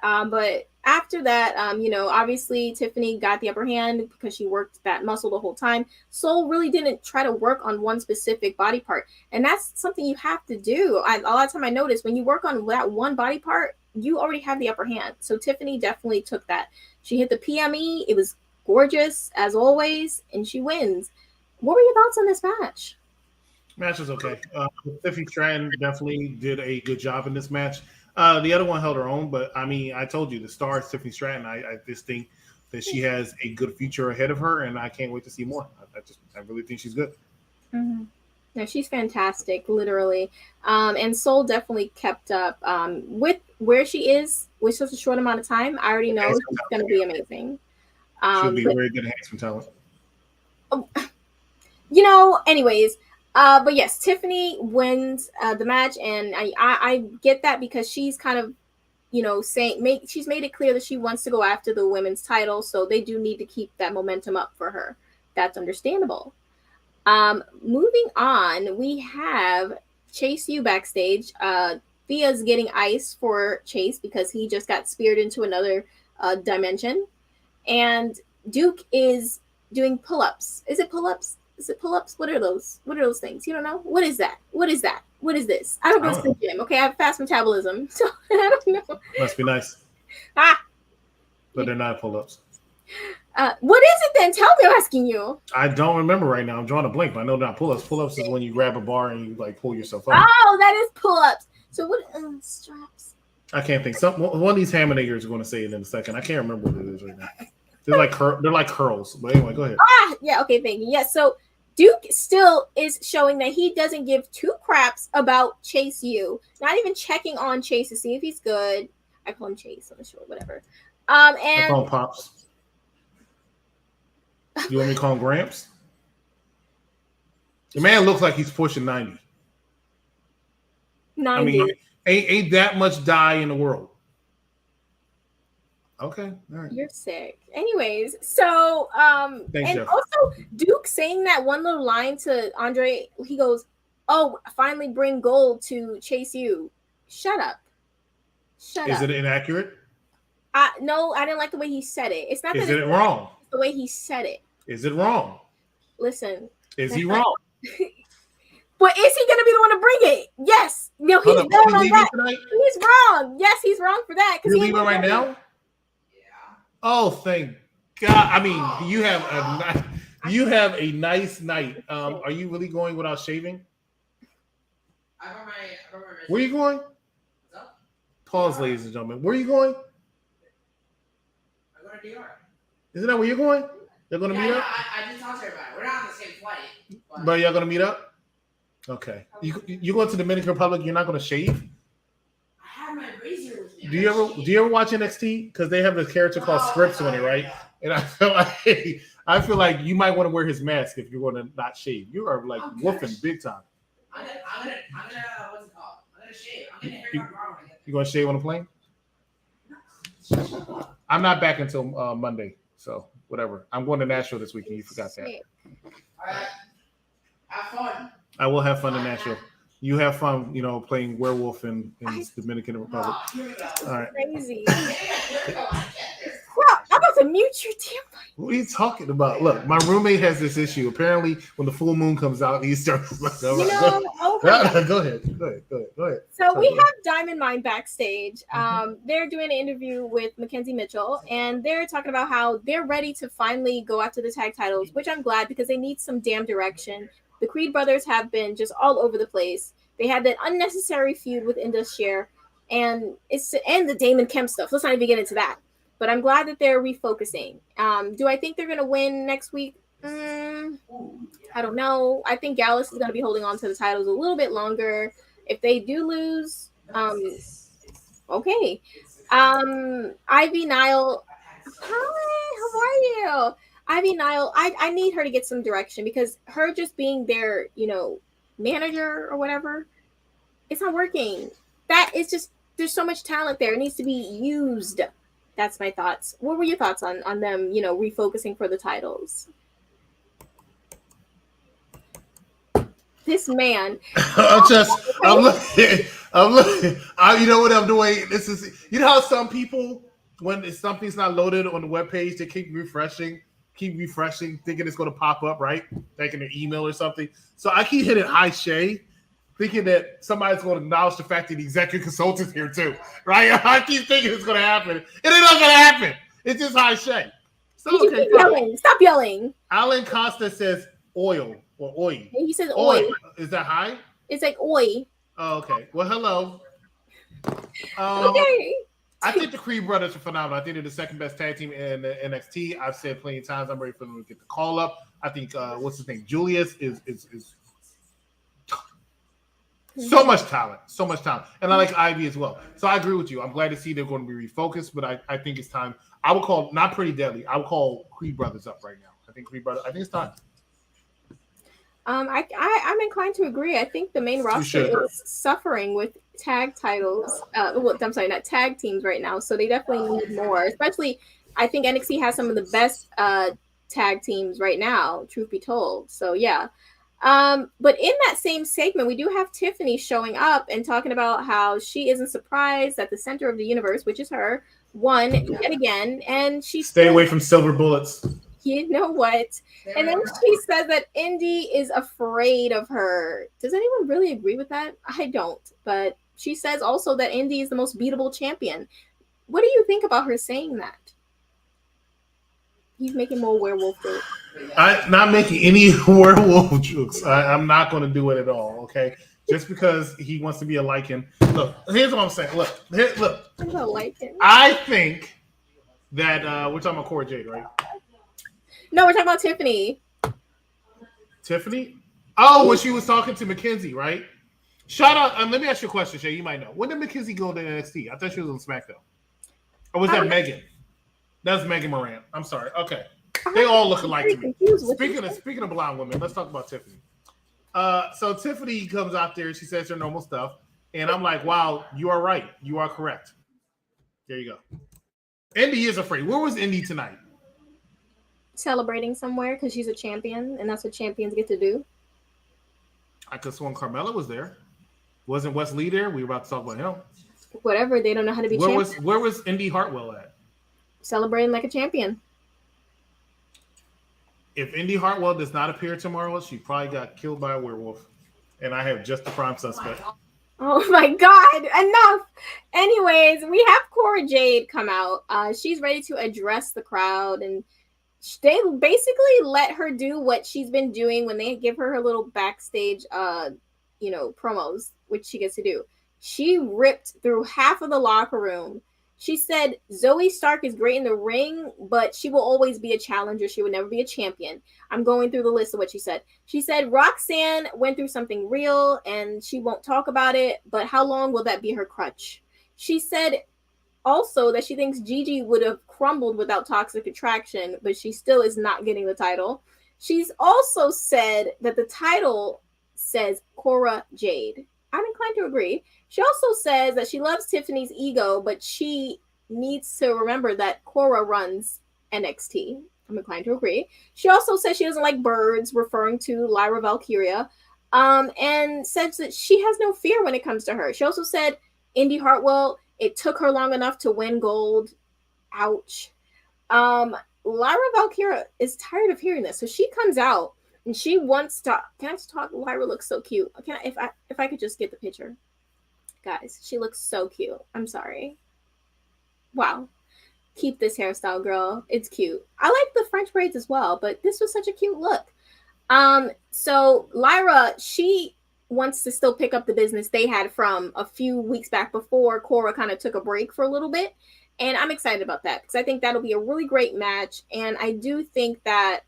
But after that, obviously Tiffany got the upper hand because she worked that muscle the whole time. Sol really didn't try to work on one specific body part. And that's something you have to do. A lot of time I notice when you work on that one body part, you already have the upper hand. So Tiffany definitely took that. She hit the PME. It was gorgeous, as always, and she wins. What were your thoughts on this match? Match was okay. Tiffany Stratton definitely did a good job in this match. The other one held her own, but I mean, I told you, the star is Tiffany Stratton. I just think that she has a good future ahead of her, and I can't wait to see more. I really think she's good. Mm-hmm. No, she's fantastic, literally. And Sol definitely kept up with where she is with such a short amount of time. I already know she's going to be amazing. She'll be very good enhancement talent. Anyways, but yes, Tiffany wins the match, and I get that because she's kind of she's made it clear that she wants to go after the women's title, so they do need to keep that momentum up for her. That's understandable. Moving on, we have Chase U backstage. Thea's getting ice for Chase because he just got speared into another dimension, and Duke is doing pull-ups. Is it pull-ups? Is it pull-ups? What are those? What are those things? You don't know? What is that? What is that? What is this? I don't go to the gym. Okay, I have fast metabolism, so I don't know. Must be nice. But they're not pull-ups. What is it then? Tell me, I'm asking you. I don't remember right now. I'm drawing a blank, but I know not pull-ups. Pull-ups is when you grab a bar and you like pull yourself up. Oh, that is pull-ups. So what? Straps. I can't think. One of these Hammonders are going to say it in a second. I can't remember what it is right now. They're like curls. But anyway, go ahead. Yeah. Okay. Thank you. Yes. So Duke still is showing that he doesn't give two craps about Chase U. Not even checking on Chase to see if he's good. I call him Chase on the show, whatever. And I call him Pops. You want me to call him Gramps? The man looks like he's pushing 90. 90. I mean, ain't that much dye in the world. Okay, all right. You're sick. Anyways, so Thanks, and Jeff. also Duke saying that one little line to Andre, he goes, "Oh, finally bring gold to Chase U." Shut up. Shut up. Is it inaccurate? No, I didn't like the way he said it. It's not that Is it wrong? It's the way he said it. Is it wrong? Listen. Is he wrong? But is he going to be the one to bring it? Yes. No, he's wrong on that. He's wrong. Yes, he's wrong for that. You're leaving right now? Yeah. Oh, thank God. I mean, you have a nice night. Are you really going without shaving? Where are you going? Pause, ladies and gentlemen. Where are you going? I'm going to DR. Isn't that where you're going? They're going to meet up? I just talked to everybody. We're not on the same flight. But y'all going to meet up? Okay. You go to the Dominican Republic, you're not going to shave? I have my razor with me. Do you ever watch NXT? Because they have a character called Scripps on it, right? And I feel like you might want to wear his mask if you're going to not shave. You are like woofing big time. I'm gonna what's it called? I'm gonna shave. I'm gonna haircut tomorrow when I get You going to shave on the plane? I'm not back until Monday, so whatever. I'm going to Nashville this weekend. You forgot that. All right. Have fun. I will have fun in Nashville. You have fun, playing werewolf in Dominican Republic. All right. Crazy. Well, I'm about to mute your damn mic. What are you talking about? Look, my roommate has this issue. Apparently, when the full moon comes out, he starts. Go ahead. So we have Diamond Mine backstage. They're doing an interview with Mackenzie Mitchell, and they're talking about how they're ready to finally go after the tag titles, which I'm glad because they need some damn direction. The Creed brothers have been just all over the place. They had that unnecessary feud with Indus Sher, and the Damon Kemp stuff. Let's not even get into that. But I'm glad that they're refocusing. Do I think they're going to win next week? I don't know. I think Gallus is going to be holding on to the titles a little bit longer. If they do lose, okay. Ivy Nile, hi, how are you? Ivy Nile, I need her to get some direction because her just being their, manager or whatever, it's not working. That is just, there's so much talent there. It needs to be used. That's my thoughts. What were your thoughts on them, refocusing for the titles? This man. I'm looking. You know what I'm doing? How some people, when something's not loaded on the webpage, they keep refreshing, thinking it's going to pop up, right? Like in an email or something. So I keep hitting Hi Shay, thinking that somebody's going to acknowledge the fact that the executive consultant's here too, right? I keep thinking it's going to happen. It ain't not going to happen. It's just Hi Shay. So, okay, yelling. Stop yelling. Alan Costa says oil or oi. He says oi. Is that high? It's like oi. Oh, okay. Well, hello. Okay. I think the Creed brothers are phenomenal. I think they're the second best tag team in NXT. I've said plenty of times I'm ready for them to get the call up. I think what's his name? Julius is so much talent. And I like Ivy as well. So I agree with you. I'm glad to see they're going to be refocused, but I think it's time. I would call not Pretty Deadly. I would call Creed brothers up right now. I think it's time. I'm inclined to agree. I think the main roster is suffering with tag titles. Well, I'm sorry, not tag teams right now. So they definitely need more. Especially, I think NXT has some of the best tag teams right now. Truth be told. So yeah. But in that same segment, we do have Tiffany showing up and talking about how she isn't surprised that the center of the universe, which is her, won yet again, and she Stay still, away from silver bullets. you know what? And then she says that Indi is afraid of her. Does anyone really agree with that? I don't. But she says also that Indi is the most beatable champion. What do you think about her saying that? He's making more werewolf jokes. I'm not making any werewolf jokes. I'm not going to do it at all. Okay, just because he wants to be a Lycan. Look, here's what I'm saying. Look. I'm not liking. I think that we're talking about Cora Jade, right? No, we're talking about Tiffany. Tiffany? Oh, when she was talking to Mackenzie, right? Shout out. Let me ask you a question, Shay. You might know. When did Mackenzie go to NXT? I thought she was on SmackDown. Or was that Megan? That's Megan Moran. I'm sorry. Okay. They all look alike to me. Speaking of blonde women, let's talk about Tiffany. So Tiffany comes out there and she says her normal stuff. And I'm like, wow, you are right. You are correct. There you go. Indi is afraid. Where was Indi tonight? Celebrating somewhere because she's a champion, and that's what champions get to do. I could have sworn Carmella was there. Wasn't Wes Lee there? We were about to talk about him. Whatever, they don't know how to be champions. Where was Indi Hartwell at? Celebrating like a champion. If Indi Hartwell does not appear tomorrow, she probably got killed by a werewolf. And I have just the prime suspect. Oh my God, enough. Anyways, we have Cora Jade come out. She's ready to address the crowd, and they basically let her do what she's been doing when they give her little backstage, promos, which she gets to do. She ripped through half of the locker room. She said Zoe Stark is great in the ring, but she will always be a challenger. She would never be a champion. I'm going through the list of what she said. She said Roxanne went through something real and she won't talk about it, but how long will that be her crutch? She said also that she thinks Gigi would have crumbled without Toxic Attraction, but she still is not getting the title. She's also said that the title says Cora Jade. I'm inclined to agree. She also says that she loves Tiffany's ego, but she needs to remember that Cora runs NXT. I'm inclined to agree. She also says she doesn't like birds, referring to Lyra Valkyria, and says that she has no fear when it comes to her. She also said Indi Hartwell, it took her long enough to win gold. Ouch. Lyra Valkyria is tired of hearing this, so she comes out and she wants to. Can I just talk? Lyra looks so cute. If I could just get the picture, guys. She looks so cute. I'm sorry. Wow. Keep this hairstyle, girl. It's cute. I like the French braids as well, but this was such a cute look. So Lyra, she wants to still pick up the business they had from a few weeks back before Cora kind of took a break for a little bit. And I'm excited about that because I think that'll be a really great match. And I do think that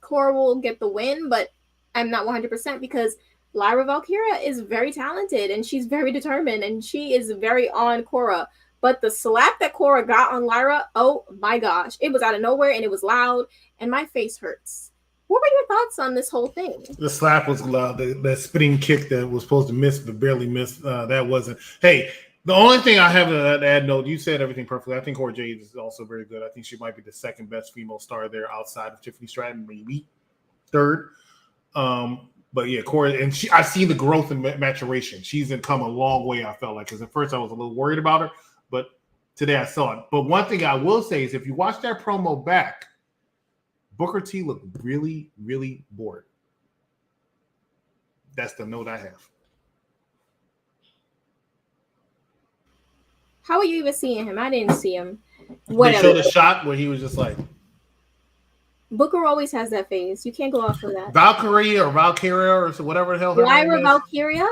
Cora will get the win, but I'm not 100% because Lyra Valkyria is very talented and she's very determined and she is very on Cora. But the slap that Cora got on Lyra, oh my gosh, it was out of nowhere and it was loud and my face hurts. What were your thoughts on this whole thing? The slap was loud. The spinning kick that was supposed to miss but barely missed, that wasn't. Hey, the only thing I have to add, note, you said everything perfectly. I think Cora Jade is also very good. I think she might be the second best female star there outside of Tiffany Stratton, maybe third. But yeah, Cora, and I've seen the growth and maturation. She's come a long way, I felt like, because at first I was a little worried about her, but today I saw it. But one thing I will say is if you watch that promo back, Booker T looked really, really bored. That's the note I have. How are you even seeing him? I didn't see him. Whatever. They showed a shot where he was just like. Booker always has that phase. You can't go off of that. Valkyrie or Valkyria or whatever the hell her name is. Lyra Valkyria?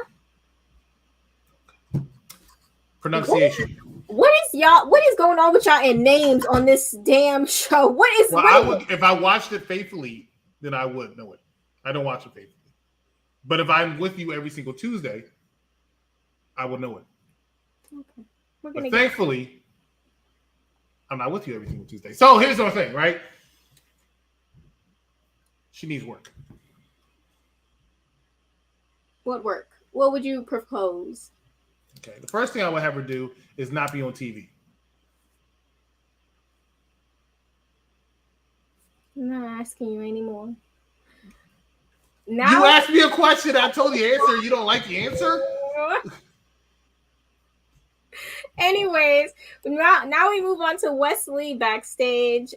Pronunciation. What is going on with y'all and names on this damn show? If I watched it faithfully, then I would know it. I don't watch it faithfully. But if I'm with you every single Tuesday, I would know it. Okay. But thankfully, I'm not with you every single Tuesday. So here's the thing, right? She needs work. What work? What would you propose? Okay. The first thing I would have her do is not be on TV. I'm not asking you anymore. You Now, asked me a question. I told you the answer. You don't like the answer? anyways, now we move on to Wesley backstage.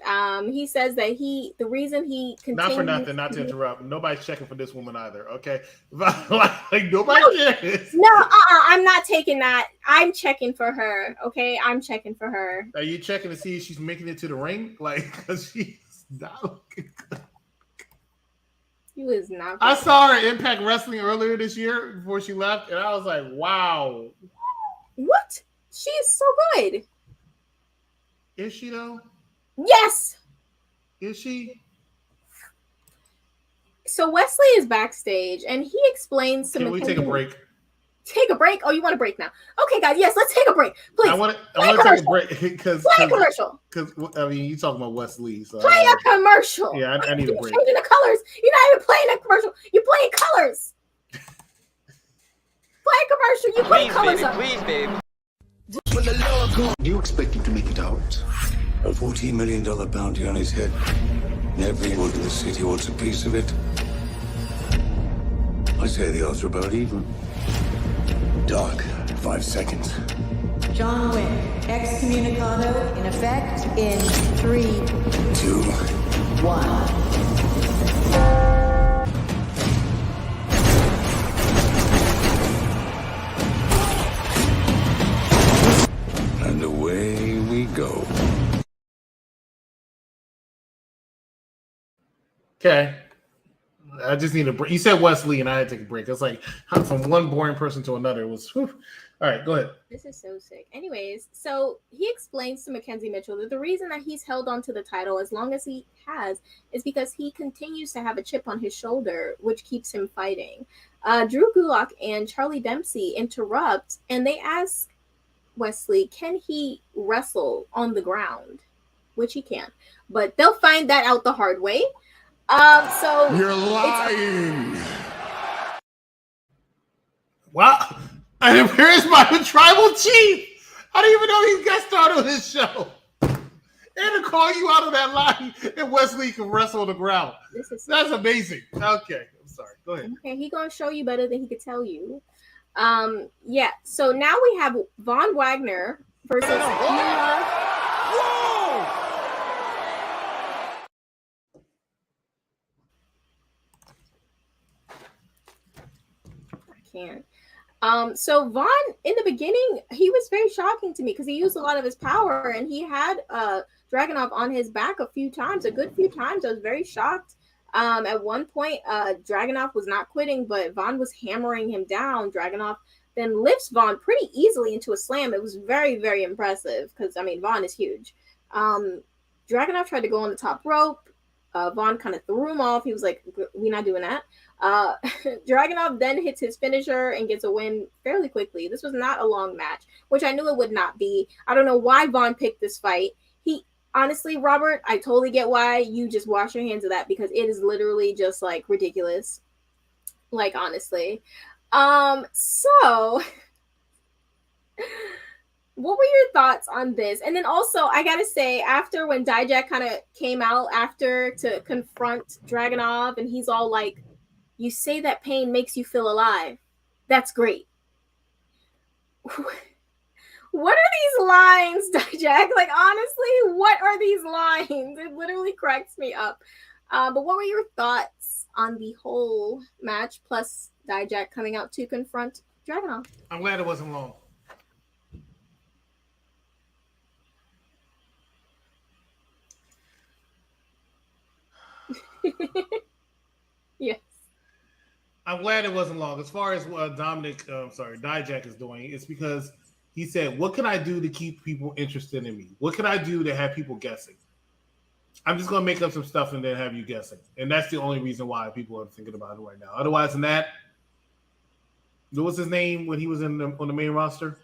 He says that the reason he continues Not for nothing, not to interrupt. Nobody's checking for this woman either. Okay, like nobody cares. No, I'm not taking that. I'm checking for her. Okay, I'm checking for her. Are you checking to see if she's making it to the ring? Like, because she's not looking good. He was not. I saw her at Impact Wrestling earlier this year before she left, and I was like, wow. What? She is so good. Is she though? Yes. Is she? So Wesley is backstage, and he explains to Can we take a break? Take a break? Oh, you want a break now? Okay, guys. Yes, let's take a break, please. I want to take a break because play a commercial. Because I mean, you talking about Wesley, so play a commercial. Yeah, I need a break. Changing the colors. You're not even playing a commercial. You're playing colors. Play a commercial. You put colors up. Please, babe. Do you expect him to make it out? A $14 million bounty on his head. Everyone in the city wants a piece of it. I say the odds are about even. Doc, 5 seconds. John Wick, excommunicado in effect in 3, 2, 1. and away we go. Okay. I just need a break. You said Wesley, and I had to take a break. It's like from one boring person to another. It was whew. All right. Go ahead. This is so sick. Anyways, so he explains to Mackenzie Mitchell that the reason that he's held on to the title as long as he has is because he continues to have a chip on his shoulder, which keeps him fighting. Drew Gulak and Charlie Dempsey interrupt, and they ask Wesley, can he wrestle on the ground? Which he can, but they'll find that out the hard way. So you're lying. Wow. And here's my tribal chief. I didn't even know he guest starred on his show. And to call you out of that line, and Wesley can wrestle on the ground. That's amazing. Okay, I'm sorry. Go ahead. Okay, he gonna show you better than he could tell you. Yeah. So now we have Von Wagner versus. Can't. So Von in the beginning, he was very shocking to me because he used a lot of his power and he had Dragunov on his back a good few times. I was very shocked. At one point, Dragunov was not quitting, but Von was hammering him down. Dragunov then lifts Von pretty easily into a slam. It was very, very impressive because I mean Von is huge. Dragunov tried to go on the top rope. Von kind of threw him off. He was like, "We're not doing that." Dragunov then hits his finisher and gets a win fairly quickly. This was not a long match, which I knew it would not be. I don't know why Von picked this fight. Honestly, Robert, I totally get why you just wash your hands of that because it is literally just like ridiculous. Like honestly. So what were your thoughts on this? And then also, I gotta say, after when Dijak kind of came out after to confront Dragunov, and he's all like, "You say that pain makes you feel alive. That's great." What are these lines, Dijak? Like, honestly, what are these lines? It literally cracks me up. But what were your thoughts on the whole match, plus Dijak coming out to confront Dragunov? I'm glad it wasn't long. Yes. I'm glad it wasn't long. As far as what Dijak is doing, it's because he said, "What can I do to keep people interested in me? What can I do to have people guessing? I'm just going to make up some stuff and then have you guessing." And that's the only reason why people are thinking about it right now. Otherwise than that, what was his name when he was on the main roster?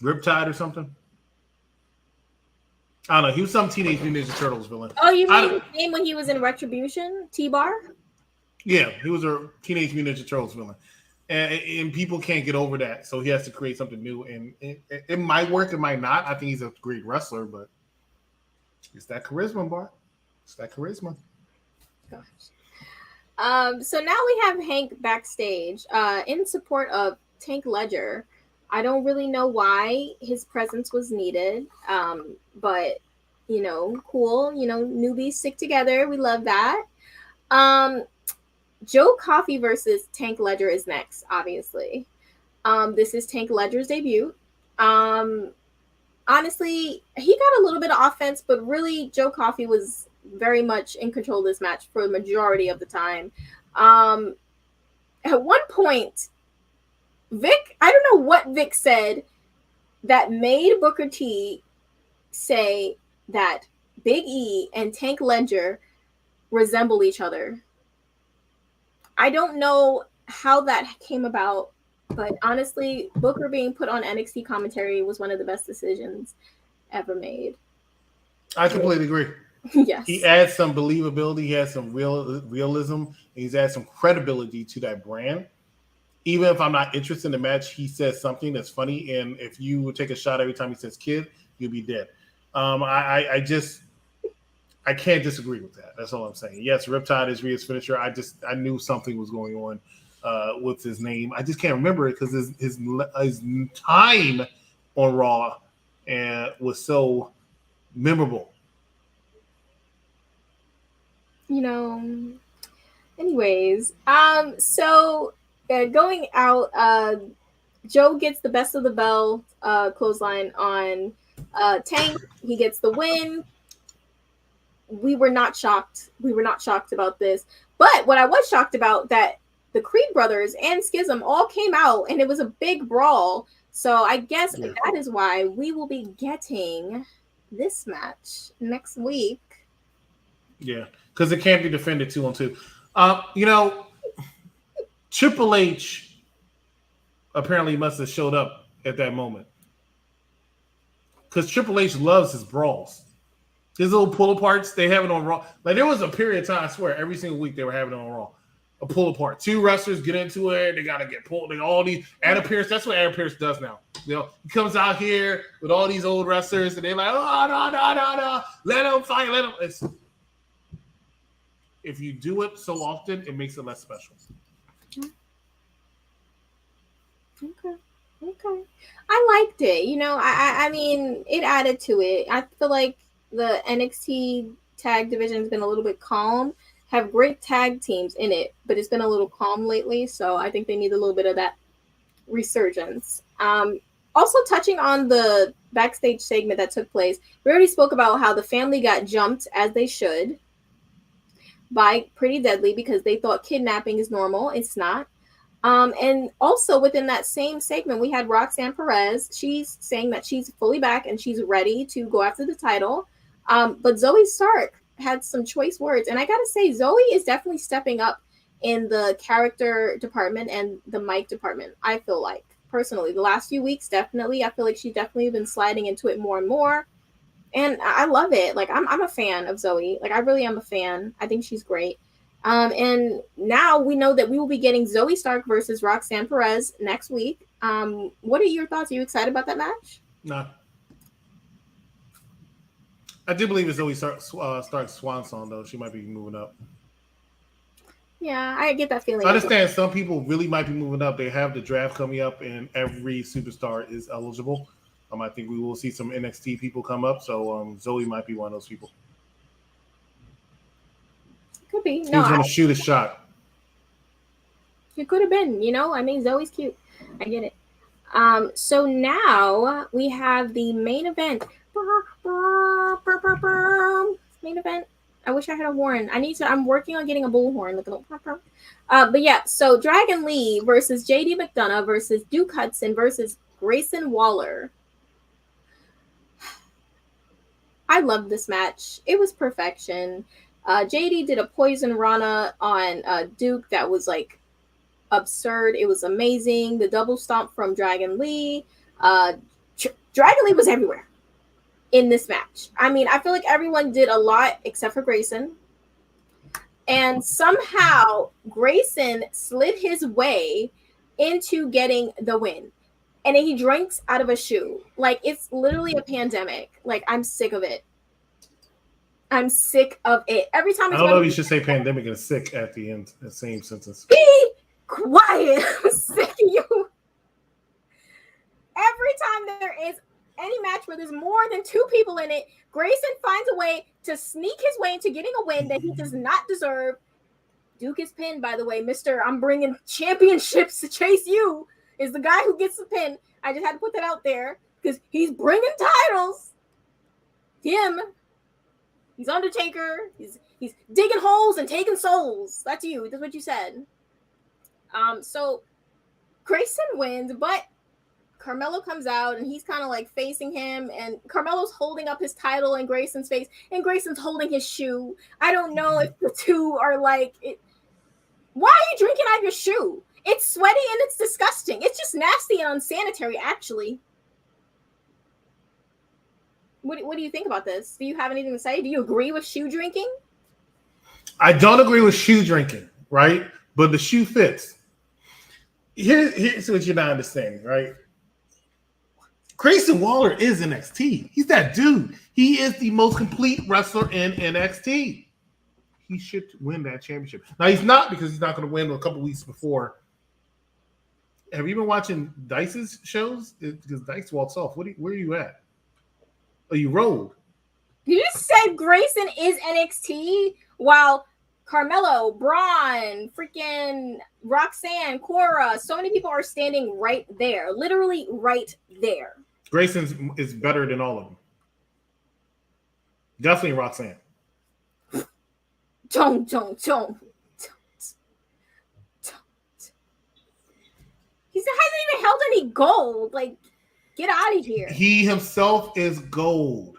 Riptide or something? I don't know. He was some Teenage Mutant Ninja Turtles villain. Oh, you mean his name when he was in Retribution? T-Bar? Yeah, he was a Teenage Mutant Ninja Turtles villain. and people can't get over that. So he has to create something new, and it might work, it might not. I think he's a great wrestler, but it's that charisma, Bart. It's that charisma. Gosh. So now we have Hank backstage in support of Tank Ledger. I don't really know why his presence was needed, but cool. Newbies stick together. We love that. Joe Coffey versus Tank Ledger is next, obviously. This is Tank Ledger's debut. Honestly, he got a little bit of offense, but really Joe Coffey was very much in control of this match for the majority of the time. At one point, Vic, I don't know what Vic said that made Booker T say that Big E and Tank Ledger resemble each other. I don't know how that came about, but honestly, Booker being put on NXT commentary was one of the best decisions ever made. I completely agree. Yes. He adds some believability. He has some realism. And he's added some credibility to that brand. Even if I'm not interested in the match, he says something that's funny. And if you would take a shot every time he says kid, you'll be dead. I can't disagree with that. That's all I'm saying. Yes, Riptide is Rhea's finisher. I knew something was going on with his name. I just can't remember it because his time on Raw was so memorable. Anyways, so going out, Joe gets the best of the bell clothesline on Tank. He gets the win. We were not shocked. We were not shocked about this. But what I was shocked about, that the Creed brothers and Schism all came out and it was a big brawl. So I guess that is why we will be getting this match next week. Yeah, because it can't be defended 2-on-2. Triple H apparently must have showed up at that moment. Because Triple H loves his brawls. His little pull aparts, they have it on Raw. Like, there was a period of time, I swear, every single week they were having it on Raw. A pull apart. Two wrestlers get into it, they gotta get pulled. They all these Adam Pearce, that's what Adam Pearce does now. He comes out here with all these old wrestlers and they're like, oh no. Let them fight, let them. If you do it so often, it makes it less special. Okay. I liked it. I mean, it added to it. I feel like the NXT tag division has been a little bit calm, have great tag teams in it, but it's been a little calm lately. So I think they need a little bit of that resurgence. Also touching on the backstage segment that took place, we already spoke about how the family got jumped, as they should, by Pretty Deadly because they thought kidnapping is normal. It's not. And also within that same segment, we had Roxanne Perez. She's saying that she's fully back and she's ready to go after the title. But Zoe Stark had some choice words. And I got to say, Zoe is definitely stepping up in the character department and the mic department, I feel like. Personally, the last few weeks, definitely. I feel like she's definitely been sliding into it more and more. And I love it. Like, I'm a fan of Zoe. Like, I really am a fan. I think she's great. And now we know that we will be getting Zoe Stark versus Roxanne Perez next week. What are your thoughts? Are you excited about that match? No. I do believe it's Zoe Stark's swan song, though. She might be moving up. Yeah, I get that feeling. I understand some people really might be moving up. They have the draft coming up, and every superstar is eligible. I think we will see some NXT people come up, so Zoe might be one of those people. Could be. He's going to shoot a shot. It could have been, I mean, Zoe's cute. I get it. So now we have the main event. Main event. I wish I had a horn. I'm working on getting a bullhorn. But yeah, so Dragon Lee versus JD McDonough versus Duke Hudson versus Grayson Waller. I loved this match. It was perfection. JD did a poison Rana on Duke that was like absurd. It was amazing. The double stomp from Dragon Lee. Dragon Lee was everywhere in this match. I mean, I feel like everyone did a lot except for Grayson. And somehow Grayson slid his way into getting the win. And then he drinks out of a shoe. Like, it's literally a pandemic. Like, I'm sick of it. I'm sick of it. Every time I don't know if you should say pandemic and sick at the end, the same sentence. Be quiet. I'm sick of you. Every time there is any match where there's more than 2 people in it, Grayson finds a way to sneak his way into getting a win that he does not deserve. Duke is pinned, by the way. Mr. I'm bringing championships to chase you is the guy who gets the pin. I just had to put that out there because he's bringing titles. Him. He's Undertaker. He's digging holes and taking souls. That's you. That's what you said. So Grayson wins, but Carmelo comes out and he's kind of like facing him, and Carmelo's holding up his title in Grayson's face, and Grayson's holding his shoe. I don't know if the two are like it. Why are you drinking out of your shoe? It's sweaty and it's disgusting. It's just nasty and unsanitary, actually. What do you think about this? Do you have anything to say? Do you agree with shoe drinking? I don't agree with shoe drinking, right? But the shoe fits. Here's what you're not understanding, right? Grayson Waller is NXT. He's that dude. He is the most complete wrestler in NXT. He should win that championship. Now, he's not, because he's not going to win a couple weeks before. Have you been watching Dice's shows? Because Dice walks off. Where are you at? Oh, you rolled. You just said Grayson is NXT while Carmelo, Bron, freaking Roxanne, Cora, so many people are standing right there. Literally right there. Grayson is better than all of them. Definitely Roxanne. Don't. He hasn't even held any gold. Like, get out of here. He himself is gold.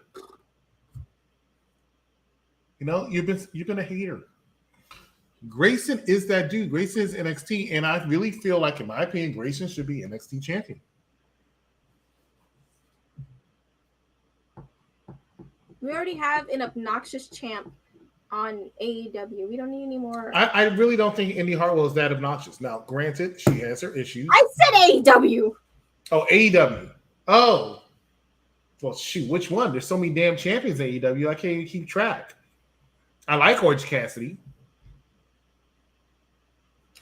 You know, you've been a hater. Grayson is that dude. Grayson is NXT, and I really feel like, in my opinion, Grayson should be NXT champion. We already have an obnoxious champ on AEW. We don't need any more. I really don't think Indi Hartwell is that obnoxious. Now, granted, she has her issues. I said AEW. Oh, AEW. Oh. Well, shoot, which one? There's so many damn champions in AEW, I can't even keep track. I like Orange Cassidy.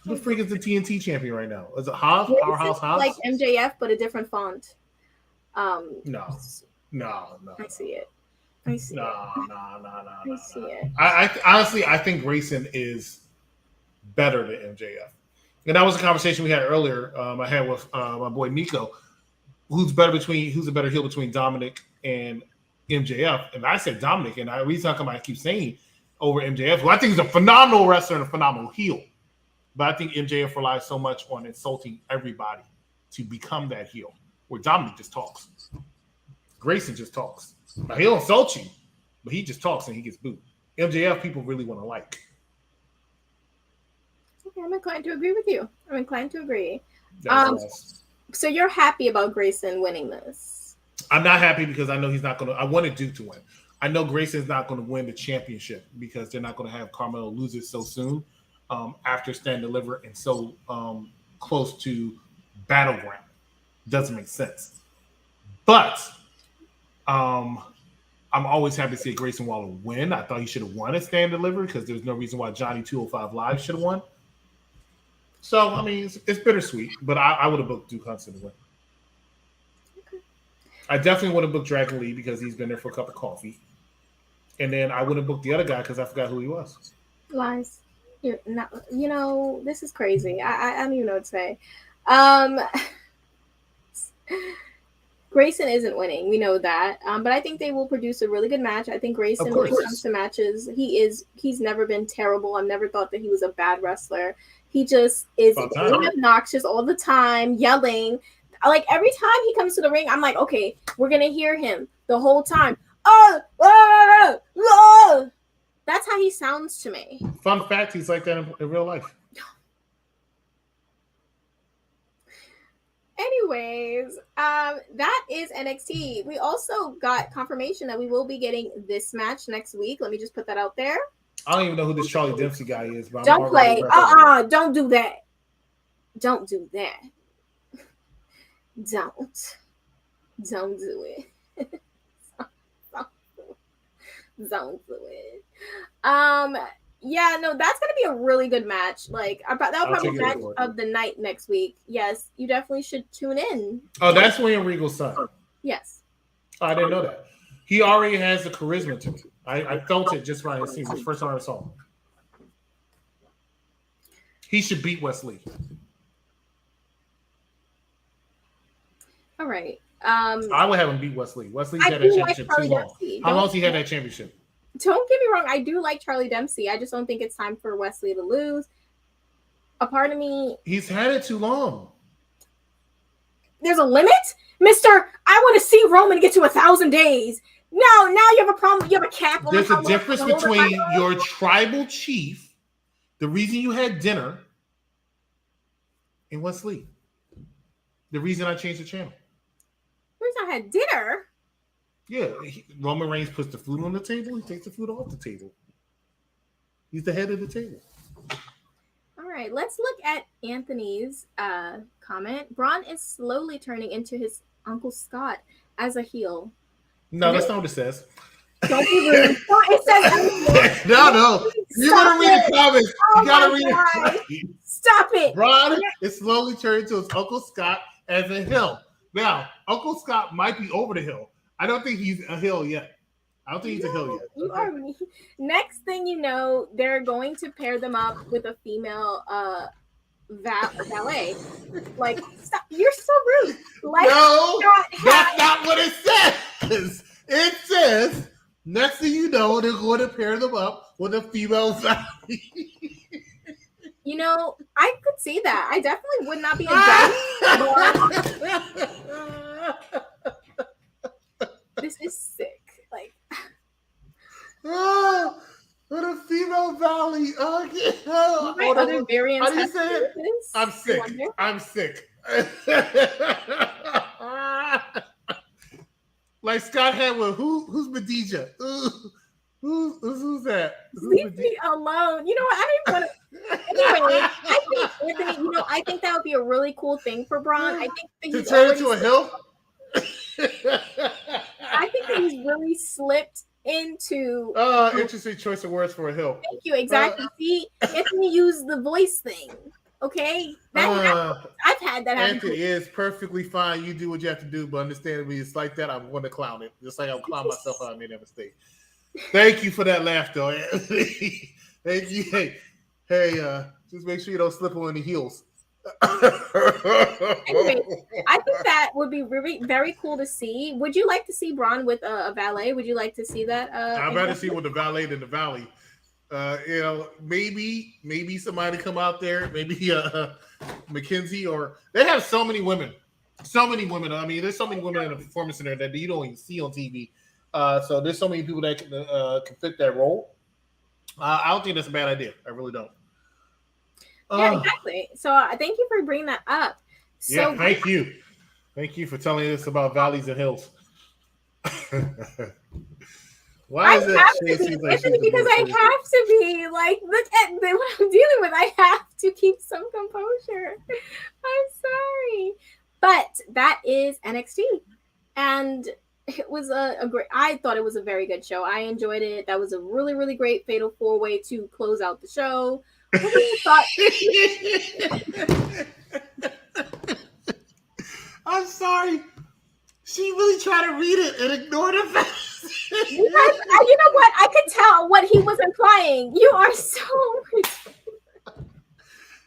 Who the freak is the TNT champion right now? Is it Hobbs? Powerhouse Hobbs? Like MJF, but a different font. No. I see it. I see it. I see it. I honestly, I think Grayson is better than MJF. And that was a conversation we had earlier. I had with my boy Nico, who's a better heel between Dominic and MJF. And I said Dominic, and the reason I keep saying over MJF, who I think is a phenomenal wrestler and a phenomenal heel. But I think MJF relies so much on insulting everybody to become that heel, where Dominic just talks. Grayson just talks. Now, he'll insult you, but he just talks and he gets booed. MJF, people really want to like. Okay, I'm inclined to agree with you. I'm inclined to agree. So you're happy about Grayson winning this? I'm not happy because I know he's not going to. I wanted Duke to win. I know Grayson's not going to win the championship because they're not going to have Carmelo lose it so soon after Stand Deliver and so close to Battleground. Doesn't make sense. But I'm always happy to see Grayson Waller win. I thought he should have won at Stand Deliver because there's no reason why Johnny 205 Live should have won. So, I mean, it's bittersweet, but I would have booked Duke Hudson to win. Okay. I definitely would have booked Dragon Lee because he's been there for a cup of coffee. And then I would have booked the other guy because I forgot who he was. Lies. You're not, this is crazy. I don't even know what to say. Grayson isn't winning. We know that. But I think they will produce a really good match. I think Grayson, when it comes to matches, he's never been terrible. I've never thought that he was a bad wrestler. He just is obnoxious all the time, yelling. Like, every time he comes to the ring, I'm like, okay, we're going to hear him the whole time. That's how he sounds to me. Fun fact, he's like that in real life. Anyways, that is NXT. We also got confirmation that we will be getting this match next week. Let me just put that out there. I don't even know who this Charlie Dempsey guy is. But don't play. Don't do that. Don't do that. Don't do it. Don't do it. Yeah, no, that's gonna be a really good match. Like, that'll I'll probably take be it match forward. of the night next week. Yes, you definitely should tune in. Oh, that's William Regal's son. Yes. I didn't know that. He already has the charisma to me. I felt it just when I seen him. The first time I saw him. He should beat Wesley. All right. I would have him beat Wesley. Wesley's I had do that like championship Charlie too long. Dempsey. How long has he had that championship? Don't get me wrong, I do like Charlie Dempsey. I just don't think it's time for Wesley to lose. A part of me, He's had it too long. there's a limit, Mister. I want to see Roman get to 1,000 days. No, now you have a problem. You have a cap. On There's how a long difference you can hold the between title. your tribal chief, the reason you had dinner, and Wesley. The reason I changed the channel. Where's I had dinner? Yeah, Roman Reigns puts the food on the table. He takes the food off the table. He's the head of the table. All right, let's look at Anthony's comment. Braun is slowly turning into his Uncle Scott as a heel. No, that's not what it says. Don't be rude. It says No. You gotta read the comments. Oh You gotta my read God. the comments. Stop it. Braun is slowly turning to his Uncle Scott as a hill. Now, Uncle Scott might be over the hill. I don't think he's a hill yet. I don't think he's a hill yet. You are me. Next thing you know, they're going to pair them up with a female valet. Like, stop. You're so rude. Like, No, not that's not what it says. It says, next thing you know, they're going to pair them up with a female valet. You know, I could see that. I definitely would not be against. This is sick. Like, Oh, with a female valet. Okay. my other variants How do you have say to do it? with this. I'm I sick. wonder. I'm sick. Like Scott had with who's Medija? Who's that? Leave me alone. You know what? I don't even want to. Anyway, I think Anthony. I think that would be a really cool thing for Braun. I think that To he's turn already into a hill? I think that he's really slipped into. Interesting choice of words for a hill. Thank you. Exactly. See, Anthony used the voice thing. Okay, I've had that happen. Anthony is perfectly fine. You do what you have to do, but understandably, it's like that. I'm going to clown it, just like I'm clown myself when I made that mistake. Thank you for that laugh, though. Anthony. Thank you. Hey, just make sure you don't slip on the heels. Anyway, I think that would be really very cool to see. Would you like to see Braun with a valet? Would you like to see that? I'd rather see with the valet than the valley. Maybe somebody come out there, maybe Mackenzie, or they have so many women. I mean, there's so many women in the performance center that you don't even see on TV. So there's so many people that can fit that role. I don't think that's a bad idea. I really don't. Yeah, exactly. So thank you for bringing that up. So, yeah, thank you for telling us about valleys and hills. Why is that? Because I have to be like, look at what I'm dealing with. I have to keep some composure. I'm sorry, but that is NXT, and it was a great. I thought it was a very good show. I enjoyed it. That was a really, really great fatal 4-way to close out the show. I'm sorry. She really tried to read it and ignore the facts. You know what? I could tell what he was implying. You are so.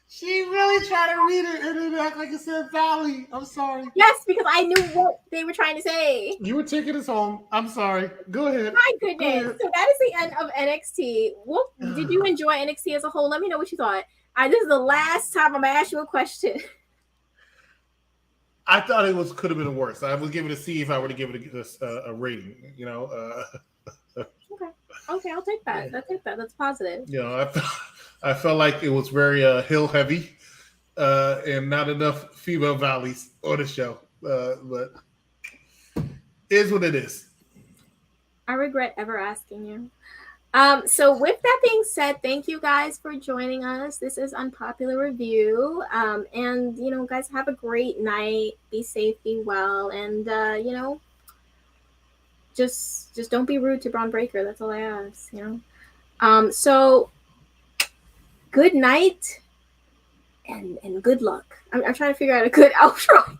She really tried to read it and then act like it said Valley. I'm sorry. Yes, because I knew what they were trying to say. You were taking us home. I'm sorry. Go ahead. My goodness. So that is the end of NXT. Well, did you enjoy NXT as a whole? Let me know what you thought. This is the last time I'm going to ask you a question. I thought it could have been worse. I would give it a C if I were to give it a rating. Okay, I'll take that. That's positive. I felt like it was very hill heavy and not enough female valleys on the show. But it is what it is. I regret ever asking you. So with that being said, thank you guys for joining us. This is Unpopular Review. And guys, have a great night. Be safe, be well, and just don't be rude to Bron Breakker. That's all I ask. So good night and good luck. I'm trying to figure out a good outro.